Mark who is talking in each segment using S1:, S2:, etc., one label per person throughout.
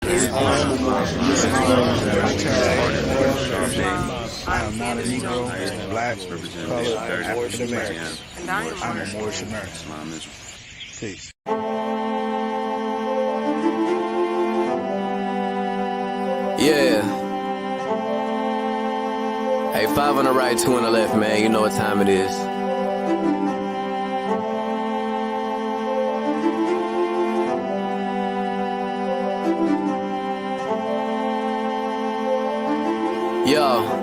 S1: I am not a Negro, Black, colored, African American. I'm a Moorish American. Peace.
S2: Yeah. Hey, 5 on the right, 2 on the left, man. You know what time it is. Yo.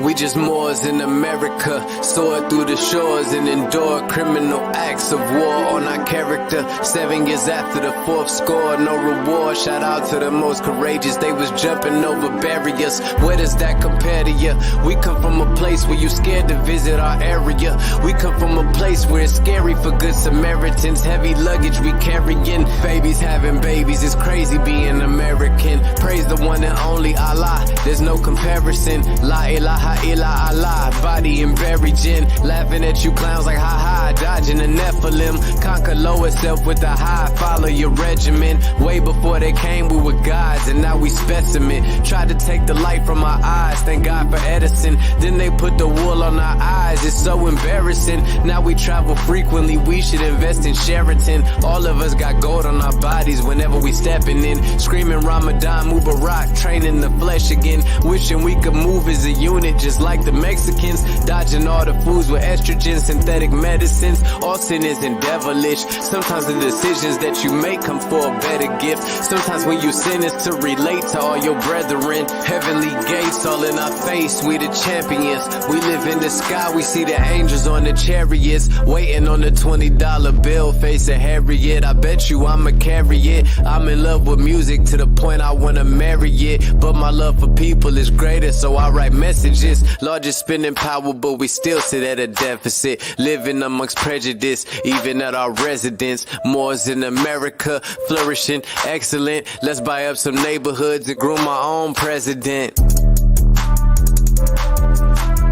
S2: We just Moors in America, soared through the shores and endured criminal acts of war on our character. 7 years after the 4th score, no reward. Shout out to the most courageous, they was jumping over barriers. Where does that compare to you? We come from a place where you scared to visit our area. We come from a place where it's scary for good Samaritans. Heavy luggage we carrying, babies having babies. It's crazy being American. Praise the one and only Allah, there's no comparison. La ilaha illa Allah, body and buried gin. Laughing at you clowns like ha-ha, dodging the Nephilim. Conquer lower self with the high, follow your regimen. Way before they came we were gods and now we specimen. Tried to take the light from our eyes, thank God for Edison. Then they put the wool on our eyes, it's so embarrassing. Now we travel frequently, we should invest in Sheraton. All of us got gold on our bodies whenever we stepping in. Screaming Ramadan, Mubarak, training the flesh again. Wishing we could move as a unit just like the Mexicans. Dodging all the foods with estrogen, synthetic medicines. All sin isn't devilish. Sometimes the decisions that you make come for a better gift. Sometimes when you sin is to relate to all your brethren. Heavenly gates all in our face, we the champions. We live in the sky, we see the angels on the chariots. Waiting on the $20 bill, facing Harriet. I bet you I'ma carry it. I'm in love with music to the point I wanna marry it. But my love for people is greater, so I write messages. Largest spending power, but we still sit at a deficit. Living amongst prejudice, even at our residence. Moors in America, flourishing, excellent. Let's buy up some neighborhoods and groom our own president.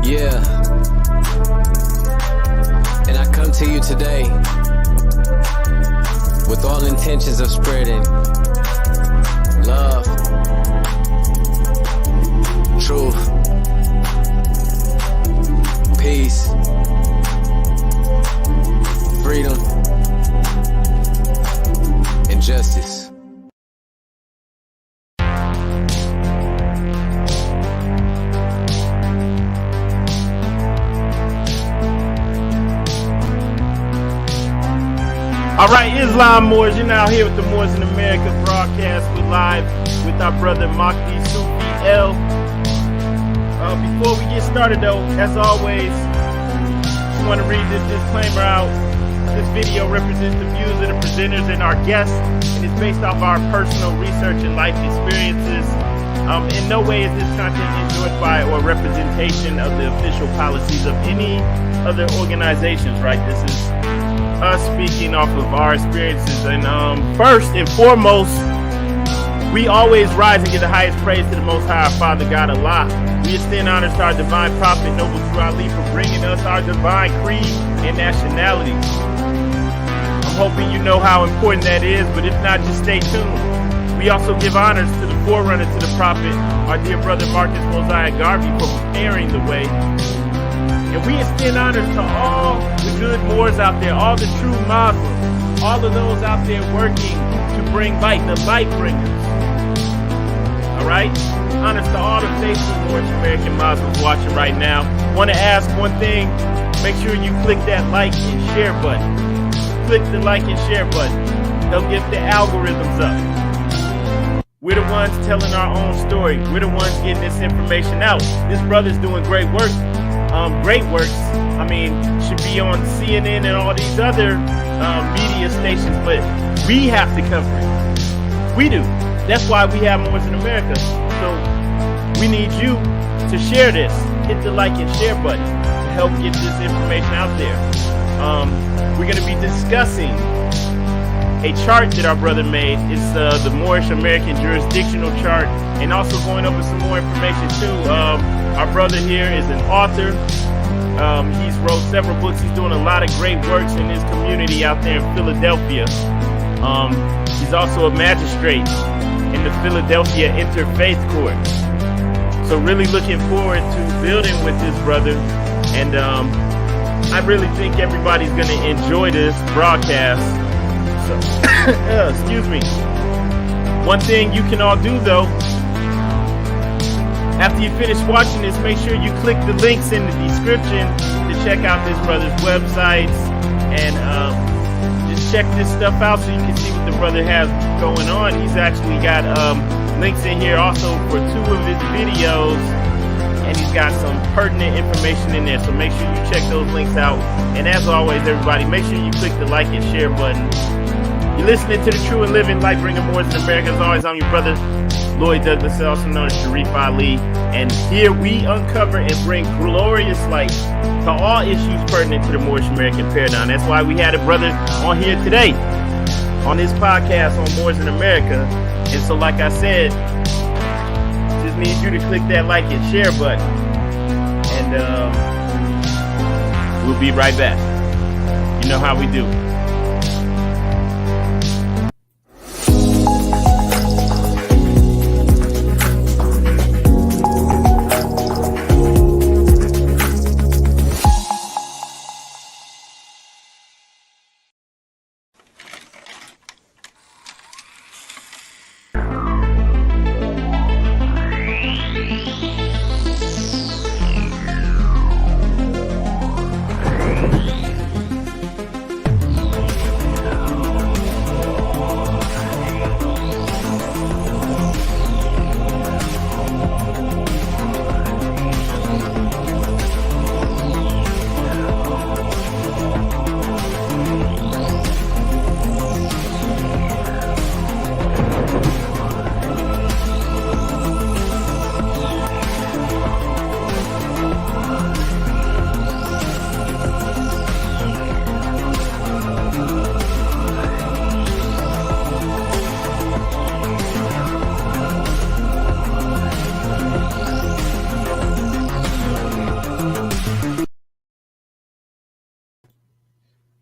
S2: Yeah. And I come to you today with all intentions of spreading love, truth, peace, freedom, and justice.
S3: All right, Islam Moors, you're now here with the Moors in America broadcast. We're live with our brother Mahdi Sufi L. Before we get started though, as always, I want to read this disclaimer out. This video represents the views of the presenters and our guests, and it's based off our personal research and life experiences. In no way is this content endorsed by or representation of the official policies of any other organizations, right? This is us speaking off of our experiences. And first and foremost, we always rise and give the highest praise to the Most High, our Father God Allah. We extend honors to our divine prophet, Noble True Ali, for bringing us our divine creed and nationality. I'm hoping you know how important that is, but if not, just stay tuned. We also give honors to the forerunner to the prophet, our dear brother Marcus Mosiah Garvey, for preparing the way. And we extend honors to all the good Moors out there, all the true Muslims, all of those out there working to bring light, the light bringers. All right? Honors to all the faithful Moorish American Muslims watching right now. Want to ask one thing. Make sure you click that like and share button. Click the like and share button. Help get the algorithms up. We're the ones telling our own story. We're the ones getting this information out. This brother's doing great work. Great works. I mean, should be on CNN and all these other media stations, but we have to cover it. We do. That's why we have Moors in America. So we need you to share this. Hit the like and share button to help get this information out there. We're going to be discussing a chart that our brother made. It's the Moorish American jurisdictional chart, and also going over some more information too. Our brother here is an author. He's wrote several books. He's doing a lot of great works in his community out there in Philadelphia. He's also a magistrate in the Philadelphia Interfaith Court. So really looking forward to building with this brother. And I really think everybody's going to enjoy this broadcast. So, excuse me. One thing you can all do, though, after you finish watching this, make sure you click the links in the description to check out this brother's websites and just check this stuff out so you can see what the brother has going on. He's actually got links in here also for 2 of his videos, and he's got some pertinent information in there, so make sure you check those links out. And as always, everybody, make sure you click the like and share button. You're listening to the True and Living Light Bringer Moors in America. As always, I'm your brother Lloyd Douglas, also known as Sharif Ali, and here we uncover and bring glorious light to all issues pertinent to the Moorish American paradigm. That's why we had a brother on here today on this podcast on Moors in America. And so, like I said, just need you to click that like and share button, and we'll be right back. You know how we do.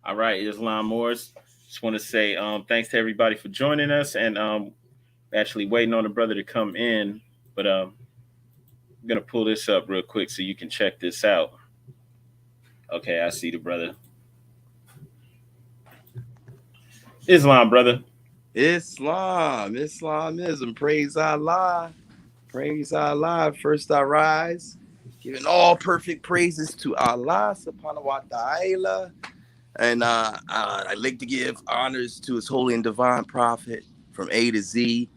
S3: All right, Islam Moors. Just want to say thanks to everybody for joining us, and actually waiting on the brother to come in, but I'm going to pull this up real quick so you can check this out. Okay, I see the brother. Islam, brother.
S4: Islamism. Praise Allah. Praise Allah. First I rise, giving all perfect praises to Allah subhanahu wa ta'ala. And I like to give honors to his holy and divine prophet from A to Z,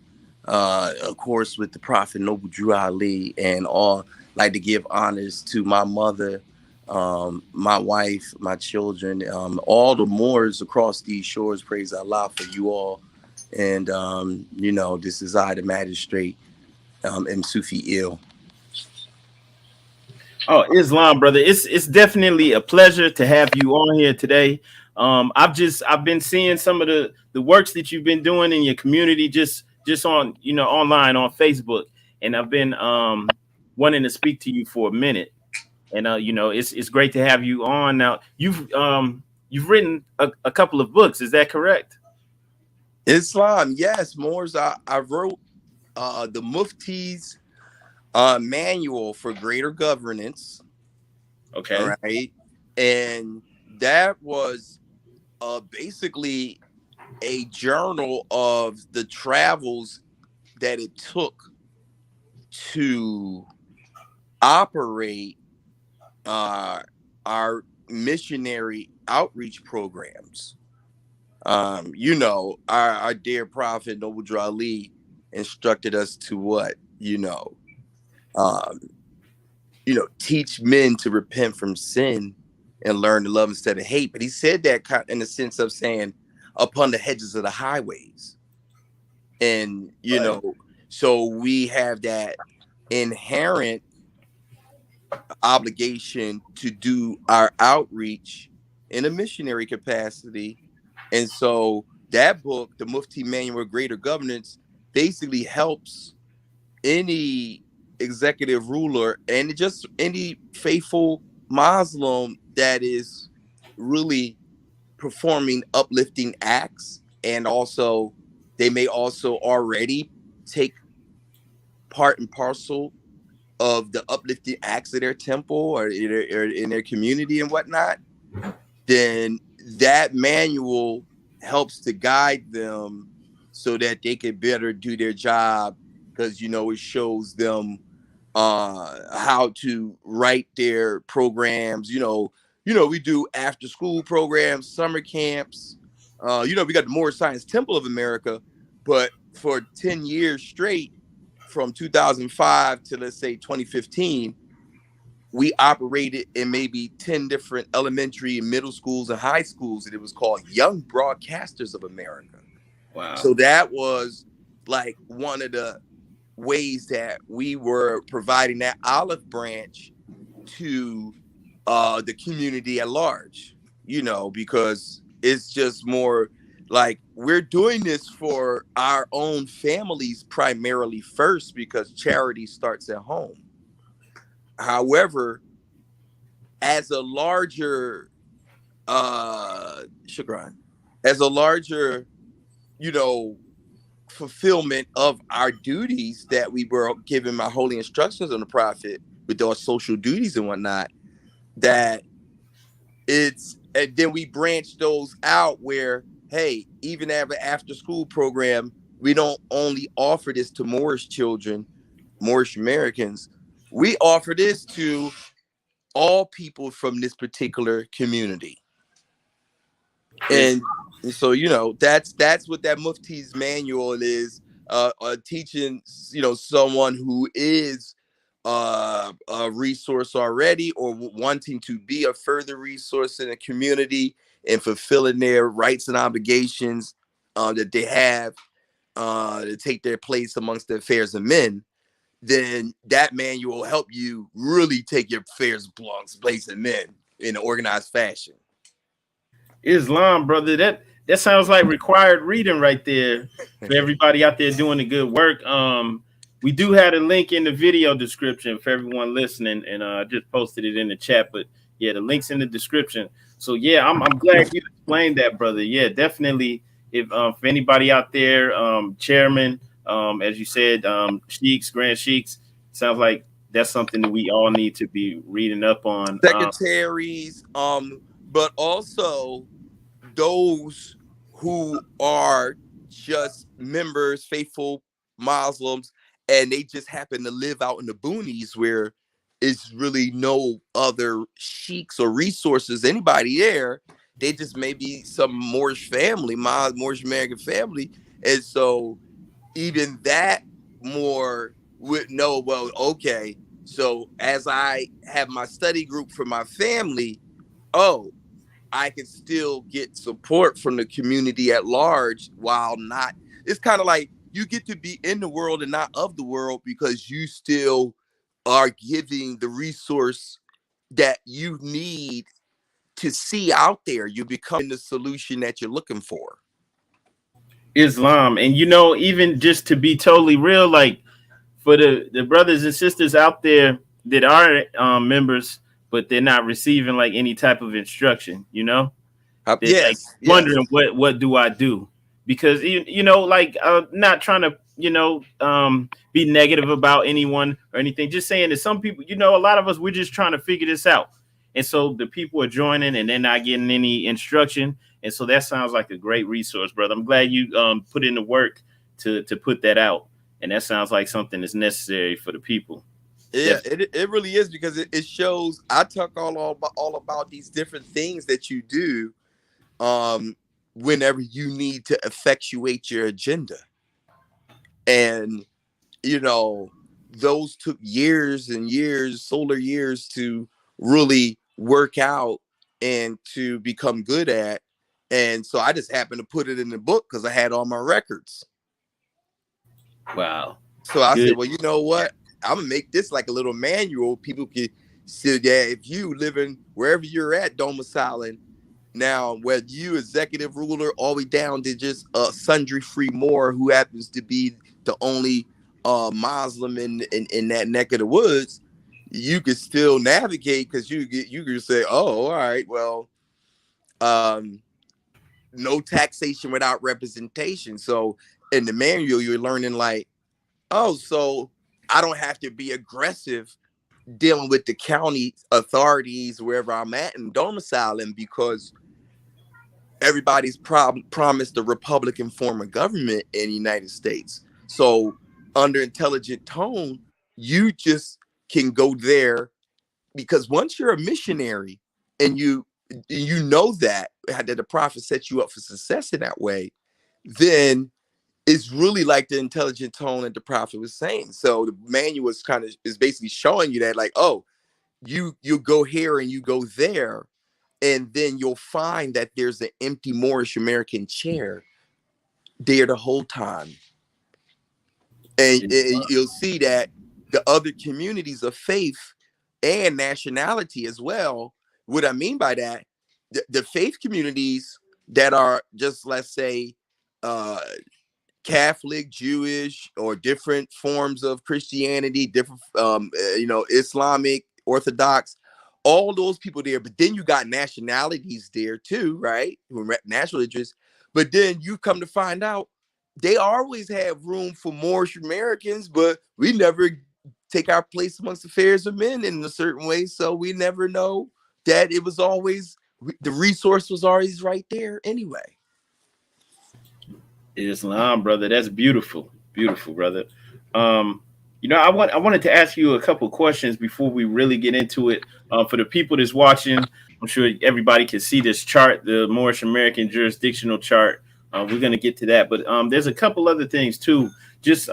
S4: of course, with the prophet Noble Drew Ali, and all like to give honors to my mother, my wife, my children, all the Moors across these shores. Praise Allah for you all. And, you know, this is I, the magistrate, M. Sufi ill.
S3: Oh, Islam, brother. It's definitely a pleasure to have you on here today. I've been seeing some of the works that you've been doing in your community just on, you know, online on Facebook. And I've been wanting to speak to you for a minute. And you know, it's great to have you on. Now, you've written a couple of books, is that correct?
S4: Islam, yes, Moors. I wrote the Mufti's manual for greater governance.
S3: Okay.
S4: Right. And that was basically a journal of the travels that it took to operate our missionary outreach programs. You know, our dear prophet Noble Drew Ali instructed us to what, teach men to repent from sin and learn to love instead of hate. But he said that in the sense of saying upon the hedges of the highways. And, you know, so we have that inherent obligation to do our outreach in a missionary capacity. And so that book, the Mufti Manual of Greater Governance, basically helps any executive ruler and just any faithful Muslim that is really performing uplifting acts and also they may also already take part and parcel of the uplifting acts of their temple or in their community and whatnot, then that manual helps to guide them so that they can better do their job, because it shows them how to write their programs. We do after school programs, summer camps. We got the Moorish Science Temple of America, but for 10 years straight, from 2005 to let's say 2015, we operated in maybe 10 different elementary and middle schools and high schools, and it was called Young Broadcasters of America.
S3: Wow.
S4: So that was like one of the ways that we were providing that olive branch to the community at large, because it's just more like we're doing this for our own families primarily first, because charity starts at home. However, as a larger fulfillment of our duties that we were given my holy instructions on the prophet with our social duties and whatnot, and then we branch those out where, hey, even after school program, we don't only offer this to Moorish children, Moorish Americans, we offer this to all people from this particular community. And so, that's what that Mufti's manual is, teaching, someone who is a resource already or wanting to be a further resource in the community and fulfilling their rights and obligations that they have to take their place amongst the affairs of men. Then that manual will help you really take your affairs place of men in an organized fashion.
S3: Islam, brother, that sounds like required reading right there for everybody out there doing the good work. We do have a link in the video description for everyone listening, and I just posted it in the chat. But yeah, the link's in the description. So yeah, I'm glad you explained that, brother. Yeah, definitely. If for anybody out there, chairman, as you said, sheiks, grand sheiks, sounds like that's something that we all need to be reading up on.
S4: Secretaries, but also those who are just members, faithful Muslims, and they just happen to live out in the boonies where it's really no other sheiks or resources, anybody there. They just may be some Moorish family, Moorish American family. And so even that more would know, well, okay, so as I have my study group for my family, I can still get support from the community at large while not. It's kind of like you get to be in the world and not of the world, because you still are giving the resource that you need to see out there. You become the solution that you're looking for.
S3: Islam. And even just to be totally real, like for the brothers and sisters out there that are members, but they're not receiving like any type of instruction,
S4: Yes,
S3: like wondering what do I do? Because not trying to be negative about anyone or anything, just saying that some people, a lot of us, we're just trying to figure this out, and so the people are joining and they're not getting any instruction, and so that sounds like a great resource, brother. I'm glad you put in the work to put that out, and that sounds like something that's necessary for the people.
S4: Yeah, it really is, because it shows. I talk all about these different things that you do whenever you need to effectuate your agenda. And, those took years and years, solar years, to really work out and to become good at. And so I just happened to put it in the book because I had all my records.
S3: Wow.
S4: So I said, well, you know what? I'm going to make this like a little manual. People can see that if you living wherever you're at, domiciling, now, whether you executive ruler all the way down to just a sundry free Moor who happens to be the only Muslim in that neck of the woods, you could still navigate, because you can say, oh, all right, well, no taxation without representation. So in the manual, you're learning like, oh, so I don't have to be aggressive dealing with the county authorities wherever I'm at and domiciling, because everybody's promised a Republican form of government in the United States. So under intelligent tone, you just can go there, because once you're a missionary and you know that the prophet sets you up for success in that way, then it's really like the intelligent tone that the prophet was saying. So the manual is basically showing you that, like, oh, you go here and you go there, and then you'll find that there's an empty Moorish American chair there the whole time. And you'll see that the other communities of faith and nationality as well. What I mean by that, the faith communities that are just, let's say, Catholic, Jewish, or different forms of Christianity, different, Islamic, Orthodox, all those people there. But then you got nationalities there too, right? Who are national interests. But then you come to find out they always have room for Moorish Americans, but we never take our place amongst affairs of men in a certain way. So we never know that it was always, the resource was always right there anyway.
S3: Islam, brother. That's beautiful. Beautiful, brother. I wanted to ask you a couple questions before we really get into it. For the people that's watching, I'm sure everybody can see this chart, the Moorish American jurisdictional chart. We're going to get to that. But there's a couple other things, too. Just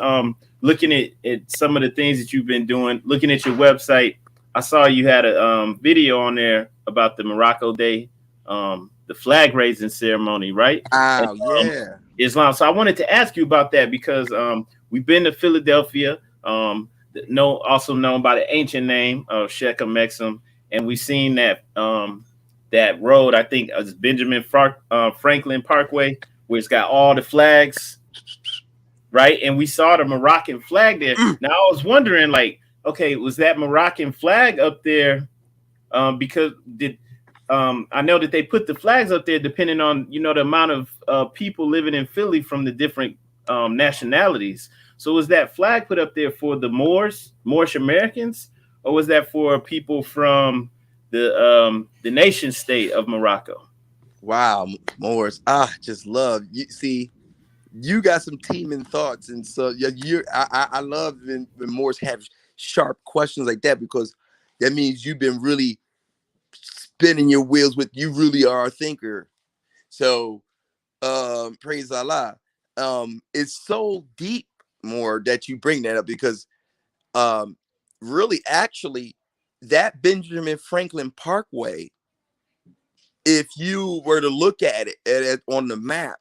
S3: looking at some of the things that you've been doing, looking at your website, I saw you had a video on there about the Morocco Day, the flag raising ceremony, right?
S4: Yeah.
S3: Islam. So I wanted to ask you about that because we've been to Philadelphia, also known by the ancient name of Shechem Mexham, and we've seen that that road, I think it's Benjamin Franklin Parkway, where it's got all the flags, right? And we saw the Moroccan flag there. Now I was wondering, like, okay, was that Moroccan flag up there because I know that they put the flags up there depending on, the amount of people living in Philly from the different nationalities. So was that flag put up there for the Moorish Americans, or was that for people from the nation state of Morocco?
S4: Wow, Moors. Just love you. See, you got some teaming thoughts, and so I love when Moors have sharp questions like that, because that means you've been really spinning your wheels with, you really are a thinker. So praise Allah. It's so deep more that you bring that up, because really actually that Benjamin Franklin Parkway, if you were to look at it on the map,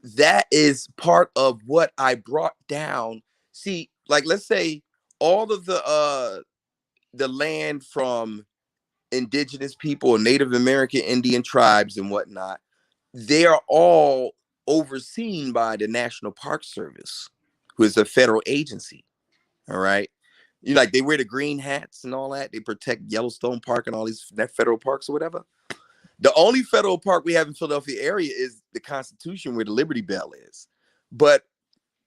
S4: that is part of what I brought down. See, like, let's say all of the land from indigenous people, Native American Indian tribes and whatnot, they are all overseen by the National Park Service, who is a federal agency. All right. Like, they wear the green hats and all that. They protect Yellowstone Park and all these federal parks or whatever. The only federal park we have in Philadelphia area is the Constitution, where the Liberty Bell is. But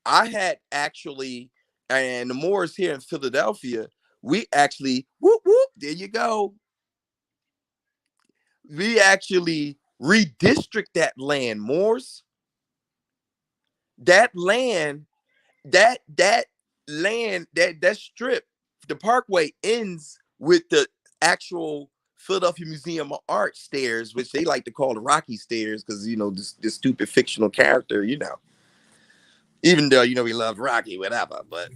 S4: I had actually, and the Moors here in Philadelphia, we actually, whoop, whoop, there you go. We actually redistrict that land, Moors. That land, that strip, the parkway ends with the actual Philadelphia Museum of Art stairs, which they like to call the Rocky stairs, because this stupid fictional character, even though we love Rocky, whatever, but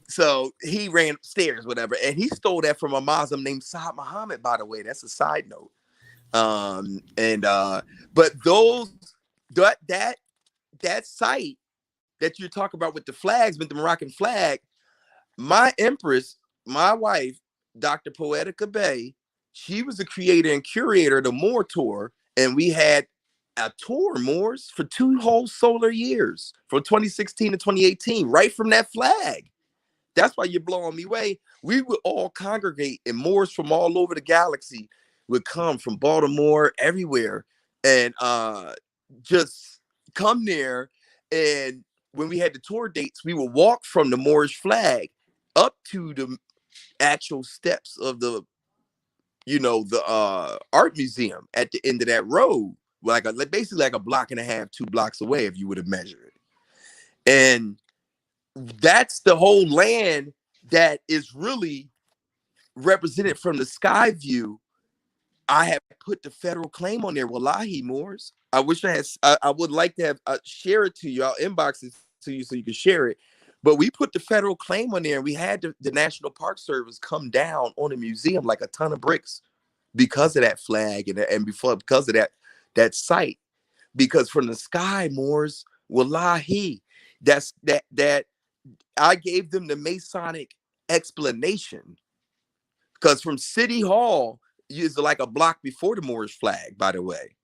S4: so he ran upstairs, whatever, and he stole that from a Muslim named Saad Muhammad, by the way. That's a side note. But that site that you're talking about with the flags, with the Moroccan flag, my empress, my wife, Dr. Poetica Bay, she was the creator and curator of the Moor Tour, and we had a tour, Moors, for 2 whole solar years, from 2016 to 2018, right from that flag. That's why you're blowing me away. We would all congregate, and Moors from all over the galaxy would come from Baltimore, everywhere, and just come there. And when we had the tour dates, we would walk from the Moorish flag up to the actual steps of the, the art museum at the end of that road, basically like a block and a half, 2 blocks away, if you would have measured it. And that's the whole land that is really represented from the sky view. I have put the federal claim on there. Wallahi, Moors. I wish I would like to have share it to you. I'll inbox it to you so you can share it. But we put the federal claim on there, and we had the National Park Service come down on the museum like a ton of bricks because of that flag and because of that site. Because from the sky, Moors, wallahi, that I gave them the Masonic explanation. Because from City Hall is like a block before the Moorish flag, by the way.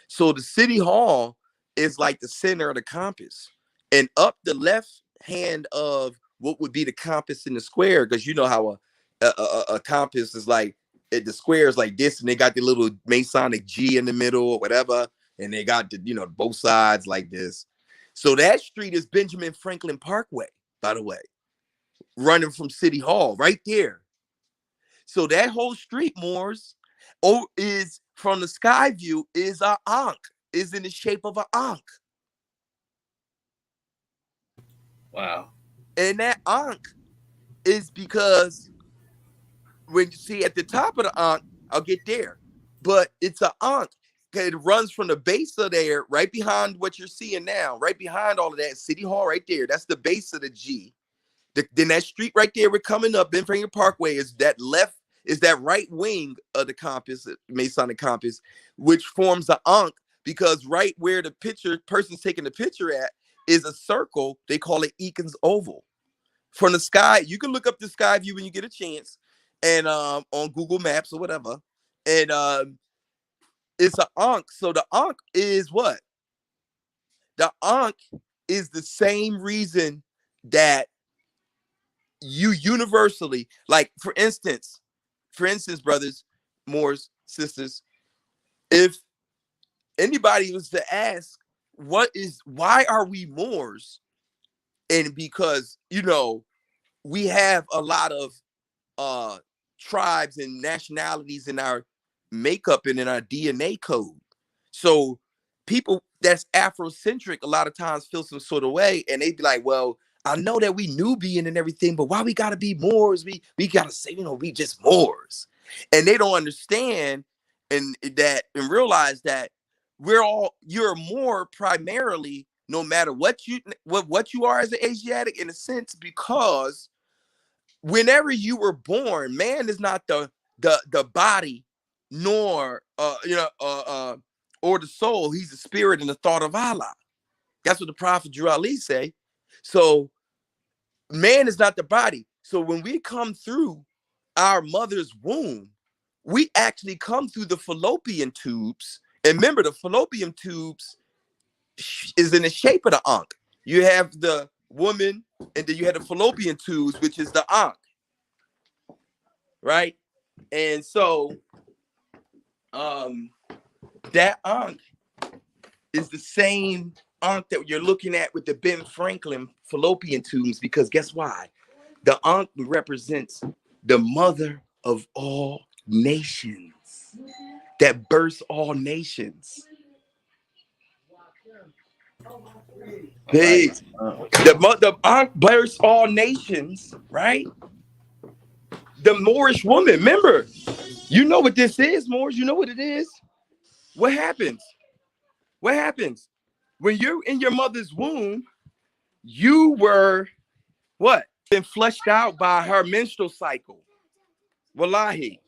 S4: So the City Hall is like the center of the compass. And up the left hand of what would be the compass in the square, because you know how a compass is like, the square is like this, and they got the little Masonic G in the middle or whatever, and they got the, both sides like this. So that street is Benjamin Franklin Parkway, by the way, running from City Hall right there. So that whole street, Moors, is from the sky view is an ankh, is in the shape of an ankh.
S5: Wow.
S4: And that ankh is because when you see at the top of the ankh, I'll get there, but it's an ankh. It runs from the base of there, right behind what you're seeing now, right behind all of that, City Hall right there. That's the base of the G. Then that street right there, we're coming up, Ben Franklin Parkway, is that right wing of the compass, Masonic compass, which forms the ankh, because right where the person's taking the picture at is a circle. They call it Eakins Oval. From the sky, you can look up the sky view when you get a chance, and on Google Maps or whatever. And it's an ankh. So the ankh is what? The ankh is the same reason that you universally, like for instance, brothers, Moors, sisters, if anybody was to ask, why are we Moors? And because, we have a lot of tribes and nationalities in our makeup and in our DNA code. So people that's Afrocentric a lot of times feel some sort of way, and they'd be like, well, I know that we Nubian and everything, but why we gotta be Moors? We gotta say, we just Moors. And they don't understand and realize that you're Moor primarily, no matter what you are as an Asiatic, in a sense, because whenever you were born, man is not the body, nor or the soul. He's the spirit and the thought of Allah. That's what the Prophet Drew Ali say. So man is not the body. So when we come through our mother's womb, we actually come through the fallopian tubes. And remember, the fallopian tubes is in the shape of the ankh. You have the woman, and then you have the fallopian tubes, which is the ankh. Right? And so that ankh is the same ankh that you're looking at with the Ben Franklin fallopian tubes, because guess why? The ankh represents the mother of all nations that births all nations. The ankh births all nations, right? The Moorish woman, remember, you know what this is, Moors, you know what it is. What happens? What happens? When you're in your mother's womb, you were what? Been flushed out by her menstrual cycle. Wallahi.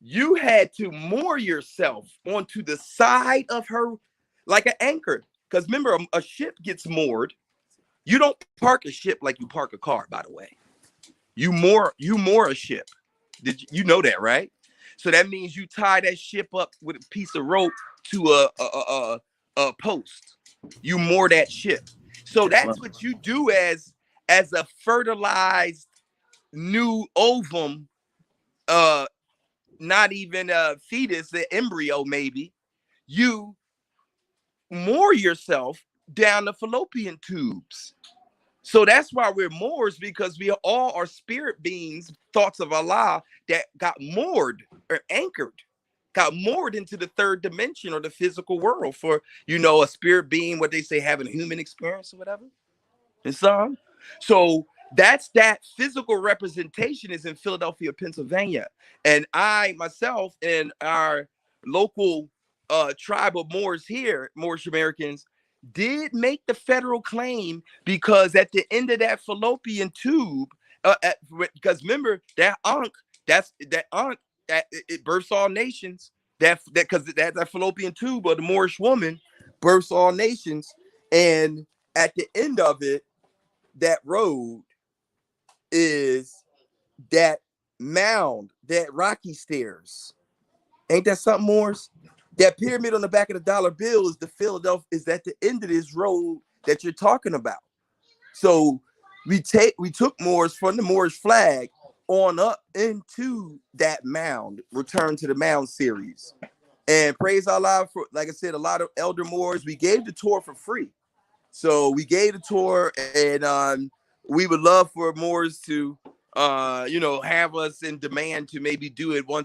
S4: You had to moor yourself onto the side of her like an anchor. Because remember, a ship gets moored. You don't park a ship like you park a car, by the way. You moor a ship. You know that, right? So that means you tie that ship up with a piece of rope to a post. You moor that ship. So that's what you do as a fertilized new ovum, not even a fetus, an embryo maybe. You moor yourself down the fallopian tubes. So that's why we're Moors, because we all are spirit beings, thoughts of Allah that got moored or anchored, got moored into the third dimension or the physical world for, a spirit being, what they say, having a human experience or whatever. Islam. So that's that physical representation is in Philadelphia, Pennsylvania. And I myself and our local tribe of Moors here, Moorish Americans, did make the federal claim, because at the end of that fallopian tube, because remember that Ankh, that it births all nations. That fallopian tube of the Moorish woman births all nations, and at the end of it, that road is that mound, that rocky stairs. Ain't that something, Morris? That pyramid on the back of the dollar bill is the Philadelphia, is at the end of this road that you're talking about. So we took Moors from the Moorish flag on up into that mound, Return to the Mound series. And praise Allah for, like I said, a lot of elder Moors. We gave the tour for free. So we gave the tour, and we would love for Moors to, have us in demand to maybe do it one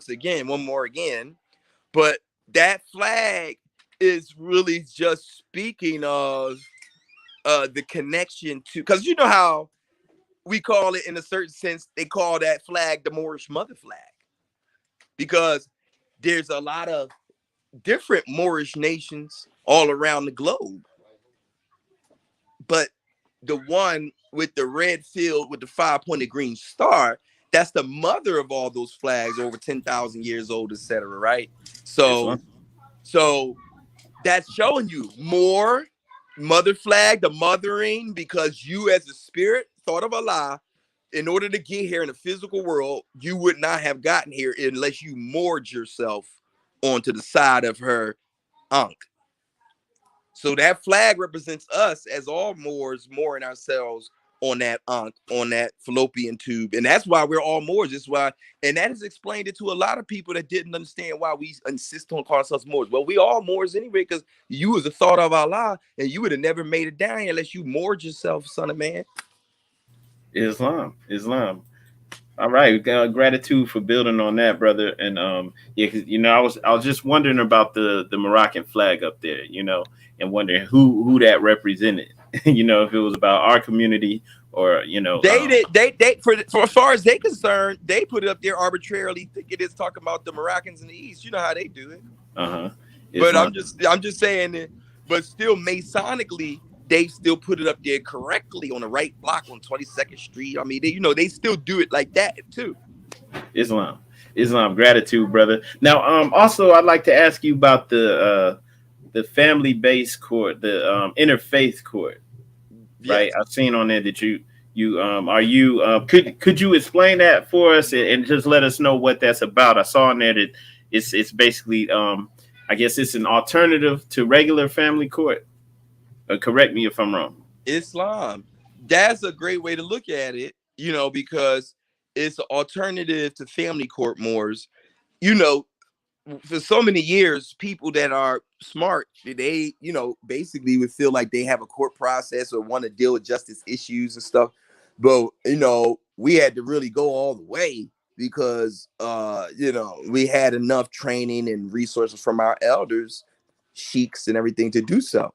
S4: more again. But that flag is really just speaking of the connection to, because you know how we call it, in a certain sense, they call that flag the Moorish mother flag, because there's a lot of different Moorish nations all around the globe. But the one with the red field with the 5-pointed green star, that's the mother of all those flags, over 10,000 years old, etc. Right? So that's showing you more mother flag, the mothering, because you as a spirit, thought of Allah, in order to get here in the physical world, you would not have gotten here unless you moored yourself onto the side of her Ankh. So that flag represents us as all Moors mooring ourselves on that Ankh, on that fallopian tube. And that's why we're all Moors. That's why, and that has explained it to a lot of people that didn't understand why we insist on calling ourselves Moors. Well, we all Moors anyway, because you was a thought of Allah, and you would have never made it down unless you moored yourself, son of man.
S3: Islam. All right, gratitude for building on that, brother. And I was just wondering about the Moroccan flag up there, and wondering who that represented. If it was about our community or
S4: they for as far as they concerned, they put it up there arbitrarily, thinking it's talking about the Moroccans in the East. You know how they do it. But I'm just saying that. But still, Masonically, they still put it up there correctly on the right block on 22nd Street. I mean, they still do it like that too.
S3: Islam, gratitude, brother. Now, also, I'd like to ask you about the family-based court, the Interfaith Court, right? Yes. I've seen on there that could you explain that for us and just let us know what that's about? I saw on there that it's basically, I guess it's an alternative to regular family court. Correct me if I'm wrong.
S4: Islam, that's a great way to look at it, because it's an alternative to family court, Moors. For so many years, people that are smart, they, basically would feel like they have a court process or want to deal with justice issues and stuff. But, we had to really go all the way because, we had enough training and resources from our elders, sheiks and everything to do so.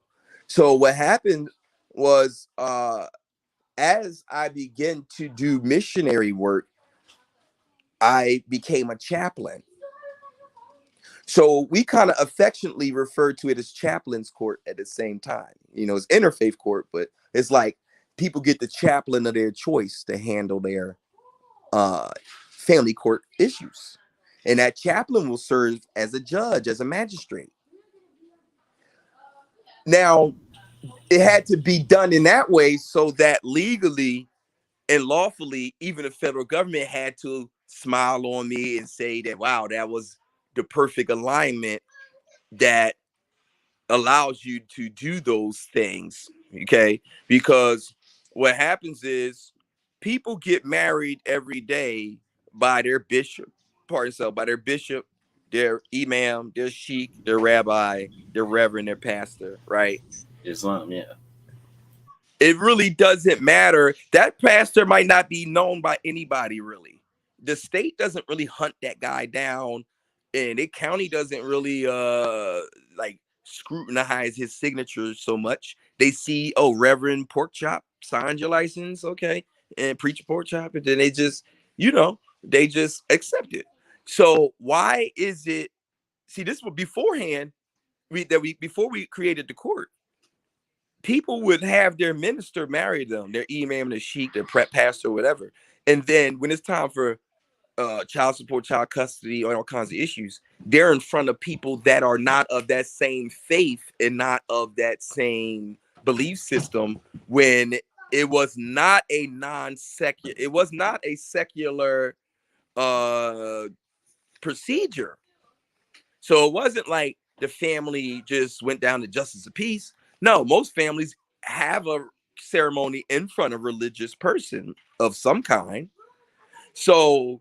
S4: So what happened was, as I began to do missionary work, I became a chaplain. So we kind of affectionately refer to it as chaplain's court at the same time. It's interfaith court, but it's like people get the chaplain of their choice to handle their family court issues. And that chaplain will serve as a judge, as a magistrate. Now, it had to be done in that way so that legally and lawfully, even the federal government had to smile on me and say that, wow, that was the perfect alignment that allows you to do those things. Okay. Because what happens is people get married every day by their bishop, by their bishop, their imam, their sheikh, their rabbi, their reverend, their pastor, right?
S5: Islam, yeah.
S4: It really doesn't matter. That pastor might not be known by anybody, really. The state doesn't really hunt that guy down, and the county doesn't really like scrutinize his signature so much. They see, oh, Reverend Pork Chop signed your license, okay, and Preacher Pork Chop, and then they just, they just accept it. So why is it? See, this was beforehand. Before we created the court, people would have their minister marry them, their imam, their sheikh, their prep pastor, whatever. And then when it's time for child support, child custody, all kinds of issues, they're in front of people that are not of that same faith and not of that same belief system, when it was not a non-secular, it was not a secular procedure. So it wasn't like the family just went down to justice of peace. No, most families have a ceremony in front of a religious person of some kind. So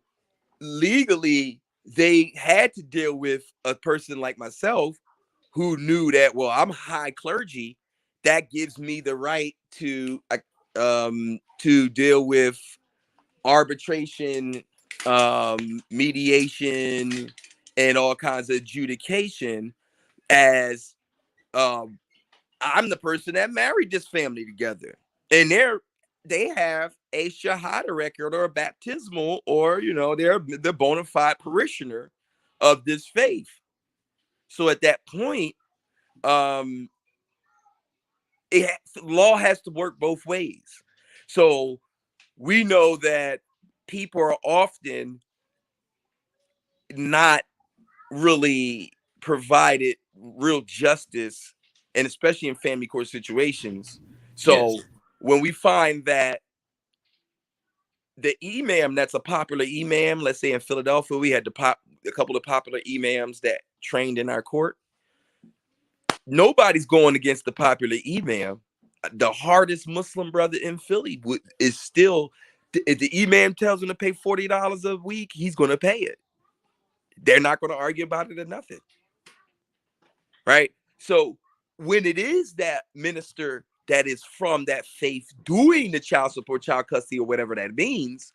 S4: legally, they had to deal with a person like myself who knew that, well, I'm high clergy. That gives me the right to deal with arbitration, mediation, and all kinds of adjudication, as I'm the person that married this family together, and they have a shahada record or a baptismal, or they're the bona fide parishioner of this faith. So at that point, law has to work both ways. So we know that people are often not really provided real justice, and especially in family court situations. So when we find that the imam that's a popular imam, let's say in Philadelphia, we had a couple of popular imams that trained in our court. Nobody's going against the popular imam. The hardest Muslim brother in Philly is still, if the imam tells him to pay $40 a week, he's going to pay it. They're not going to argue about it or nothing. Right? So when it is that minister that is from that faith doing the child support, child custody, or whatever that means,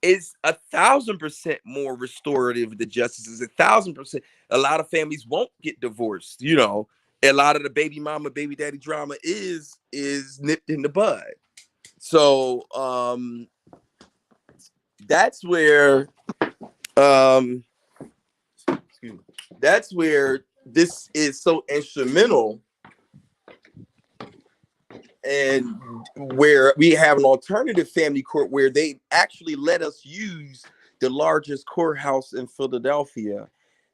S4: is 1,000% more restorative to justice. Is 1,000%. A lot of families won't get divorced. A lot of the baby mama, baby daddy drama is nipped in the bud. So that's where this is so instrumental, and where we have an alternative family court where they actually let us use the largest courthouse in Philadelphia.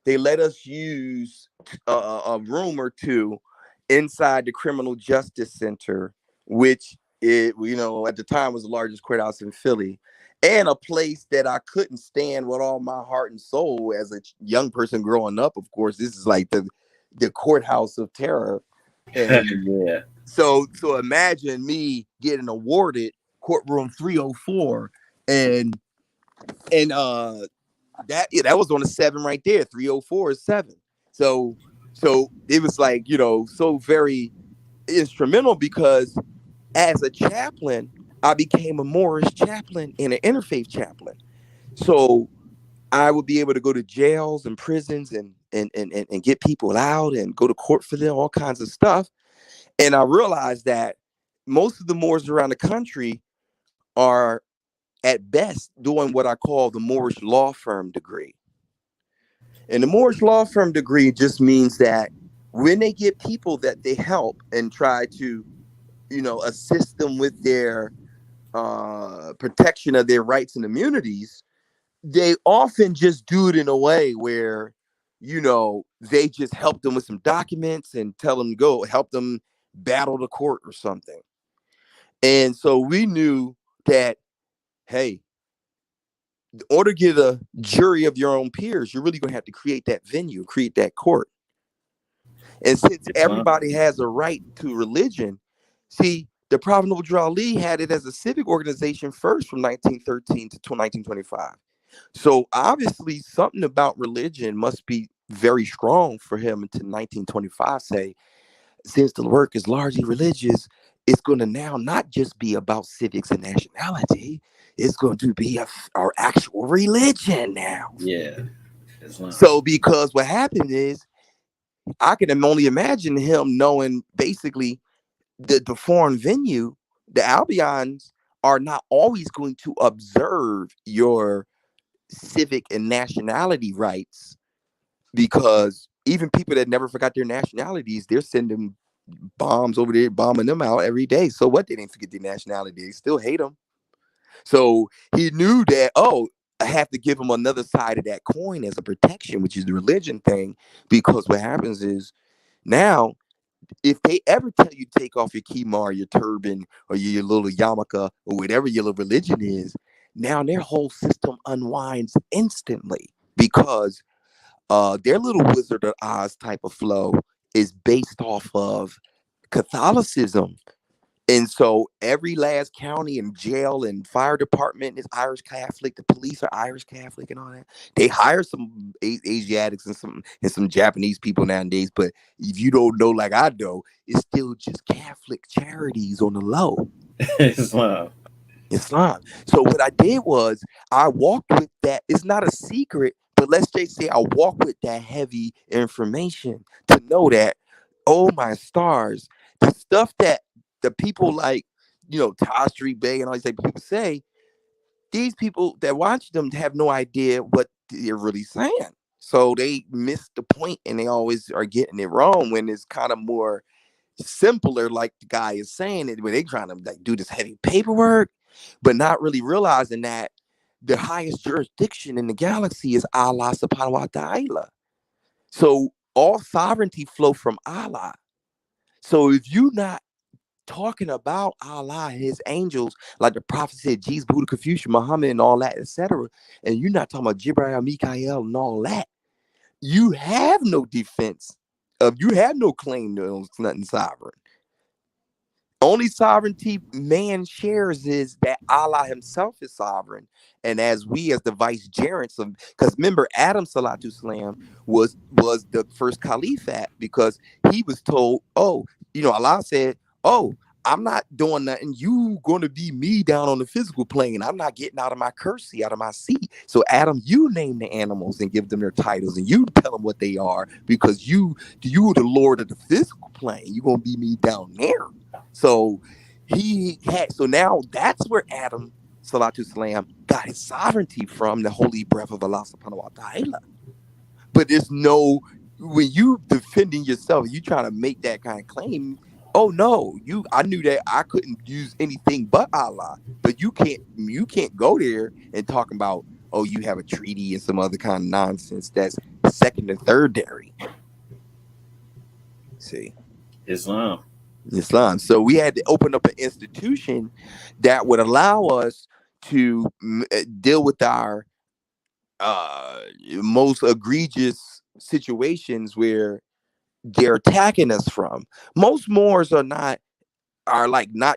S4: They let us use a room or two inside the Criminal Justice Center, which at the time was the largest courthouse in Philly, and a place that I couldn't stand with all my heart and soul as a young person growing up. Of course, this is like the courthouse of terror. And
S5: yeah.
S4: So imagine me getting awarded courtroom 304, and that was on the 7 right there. 304 is 7. So it was like, so very instrumental, because as a chaplain, I became a Moorish chaplain and an interfaith chaplain. So I would be able to go to jails and prisons and get people out and go to court for them, all kinds of stuff. And I realized that most of the Moors around the country are at best doing what I call the Moorish law firm degree. And the Moorish law firm degree just means that when they get people that they help and try to, assist them with their protection of their rights and immunities, they often just do it in a way where, they just help them with some documents and tell them to go help them battle the court or something. And so we knew that, hey, in order to get a jury of your own peers, you're really going to have to create that venue, create that court. And since everybody has a right to religion, see, the Prophet Noble Drew Ali had it as a civic organization first from 1913 to 1925. So obviously something about religion must be very strong for him until 1925 say, since the work is largely religious, it's going to now not just be about civics and nationality. It's going to be our actual religion now.
S5: Yeah. Islam.
S4: So because what happened is, I can only imagine him knowing basically the foreign venue, the Albions are not always going to observe your civic and nationality rights, because even people that never forgot their nationalities, they're sending bombs over there, bombing them out every day. So what? They didn't forget their nationality. They still hate them. So he knew that, oh, I have to give him another side of that coin as a protection, which is the religion thing. Because what happens is now, if they ever tell you to take off your kimar, your turban, or your little yarmulke, or whatever your little religion is, now their whole system unwinds instantly, because their little Wizard of Oz type of flow is based off of Catholicism. And so every last county and jail and fire department is Irish Catholic. The police are Irish Catholic and all that. They hire some Asiatics and some Japanese people nowadays. But if you don't know like I know, it's still just Catholic charities on the low.
S5: Islam.
S4: So what I did was I walked with that. It's not a secret, but let's just say I walked with that heavy information to know that, oh my stars, the stuff that the people like, Taj Street Bay and all these type of people say, these people that watch them have no idea what they're really saying. So they miss the point and they always are getting it wrong when it's kind of more simpler, like the guy is saying it, when they trying to like do this heavy paperwork, but not really realizing that the highest jurisdiction in the galaxy is Allah subhanahu wa ta'ala. So all sovereignty flow from Allah. So if you're not talking about Allah, his angels, like the prophet said, Jesus, Buddha, Confucius, Muhammad, and all that, etc., and you're not talking about Jibril, Mikael, and all that, you have no defense you have no claim to nothing sovereign. Only sovereignty man shares is that Allah himself is sovereign. And as we, as the vicegerents of, because remember, Adam Salatu Salam was the first caliphate, because he was told, oh, Allah said, oh, I'm not doing nothing. You going to be me down on the physical plane. I'm not getting out of my currency, out of my seat. So Adam, you name the animals and give them their titles, and you tell them what they are, because you the Lord of the physical plane. You're going to be me down there. So so now that's where Adam Salatu Salam got his sovereignty from, the holy breath of Allah subhanahu wa ta'ala. But there's no, when you defending yourself, you trying to make that kind of claim, oh no, I knew that I couldn't use anything but Allah. But you can't go there and talk about, oh, you have a treaty and some other kind of nonsense that's second and third dairy. See?
S5: Islam.
S4: So we had to open up an institution that would allow us to deal with our most egregious situations where they're attacking us from. Most Moors are not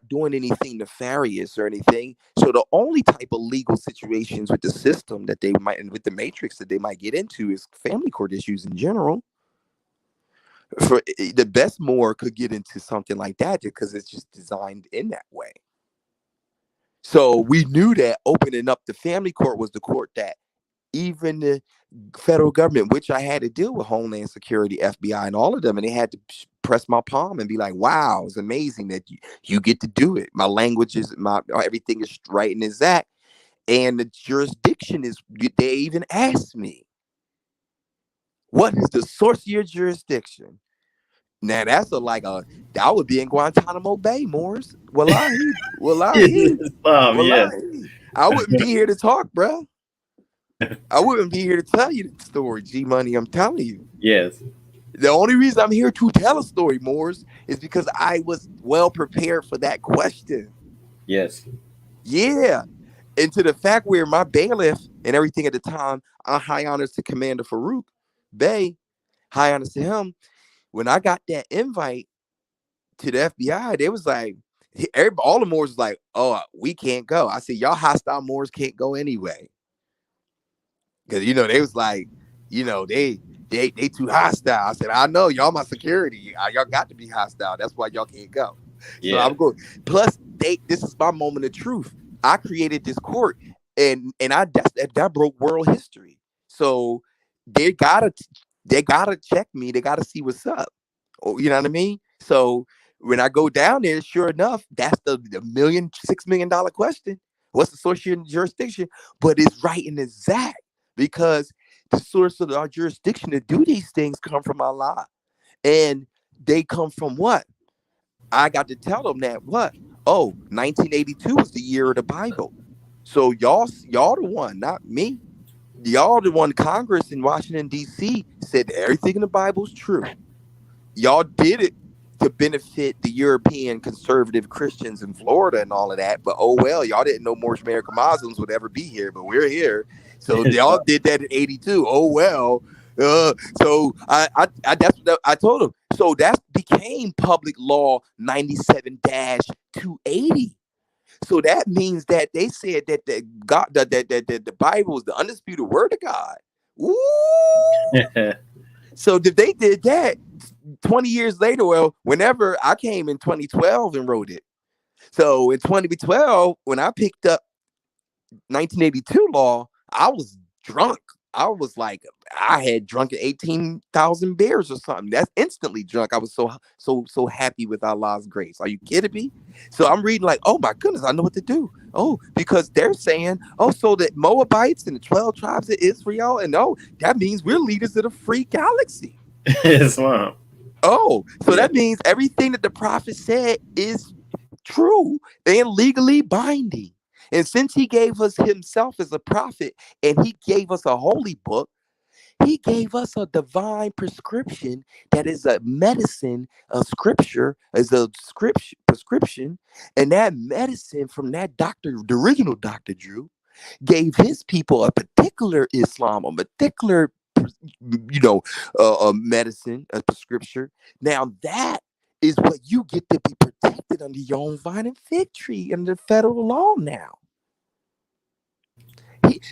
S4: doing anything nefarious or anything. So the only type of legal situations with the system that they might, and with the matrix that they might get into, is family court issues in general. For the best Moor could get into something like that because it's just designed in that way. So we knew that opening up the family court was the court that even the federal government, which I had to deal with Homeland Security, FBI, and all of them, and they had to press my palm and be like, wow, it's amazing that you get to do it. My language is, everything is right and exact. And the jurisdiction is, they even asked me, what is the source of your jurisdiction? Now that's that would be in Guantanamo Bay, Moors. Wallahi. I wouldn't be here to talk, bro. I wouldn't be here to tell you the story, G Money. I'm telling you.
S5: Yes.
S4: The only reason I'm here to tell a story, Moors, is because I was well prepared for that question.
S5: Yes.
S4: Yeah. And to the fact where my bailiff and everything at the time, high honors to Commander Farouk Bey, high honors to him. When I got that invite to the FBI, they was like, all the Moors was like, oh, we can't go. I said, y'all hostile Moors can't go anyway. Because they was like, they too hostile. I said, I know y'all my security. Y'all got to be hostile. That's why y'all can't go. So I'm going. Plus, this is my moment of truth. I created this court, and that broke world history. So they gotta check me. They gotta see what's up. Oh, you know what I mean? So when I go down there, sure enough, that's the $6 million question. What's the source of your jurisdiction? But it's right and exact, because the source of our jurisdiction to do these things come from Allah, and they come from what? I got to tell them that what? Oh, 1982 was the year of the Bible. So y'all the one, not me. Y'all the one. Congress in Washington, D.C. said everything in the Bible is true. Y'all did it to benefit the European conservative Christians in Florida and all of that. But oh well, y'all didn't know Moorish American Muslims would ever be here, but we're here. So y'all did that in 82. Oh well. So I that's what I told them. So that became public law 97-280. So that means that they said that the Bible is the undisputed word of God. Ooh. So if they did that 20 years later, well, whenever I came in 2012 and wrote it. So in 2012, when I picked up 1982 law, I was drunk. I was like, I had drunk 18,000 beers or something. That's instantly drunk. I was so happy with Allah's grace. Are you kidding me? So I'm reading like, oh my goodness, I know what to do. Oh, because they're saying, oh, so the Moabites and the 12 tribes of Israel, and oh, that means we're leaders of the free galaxy.
S5: Islam.
S4: Oh, so that means everything that the prophet said is true and legally binding. And since he gave us himself as a prophet and he gave us a holy book, he gave us a divine prescription that is a medicine, a scripture, as a prescription. And that medicine from that doctor, the original Dr. Drew, gave his people a particular Islam, a particular, medicine, a prescription. Now that is what you get to be protected under your own vine and fig tree under federal law now.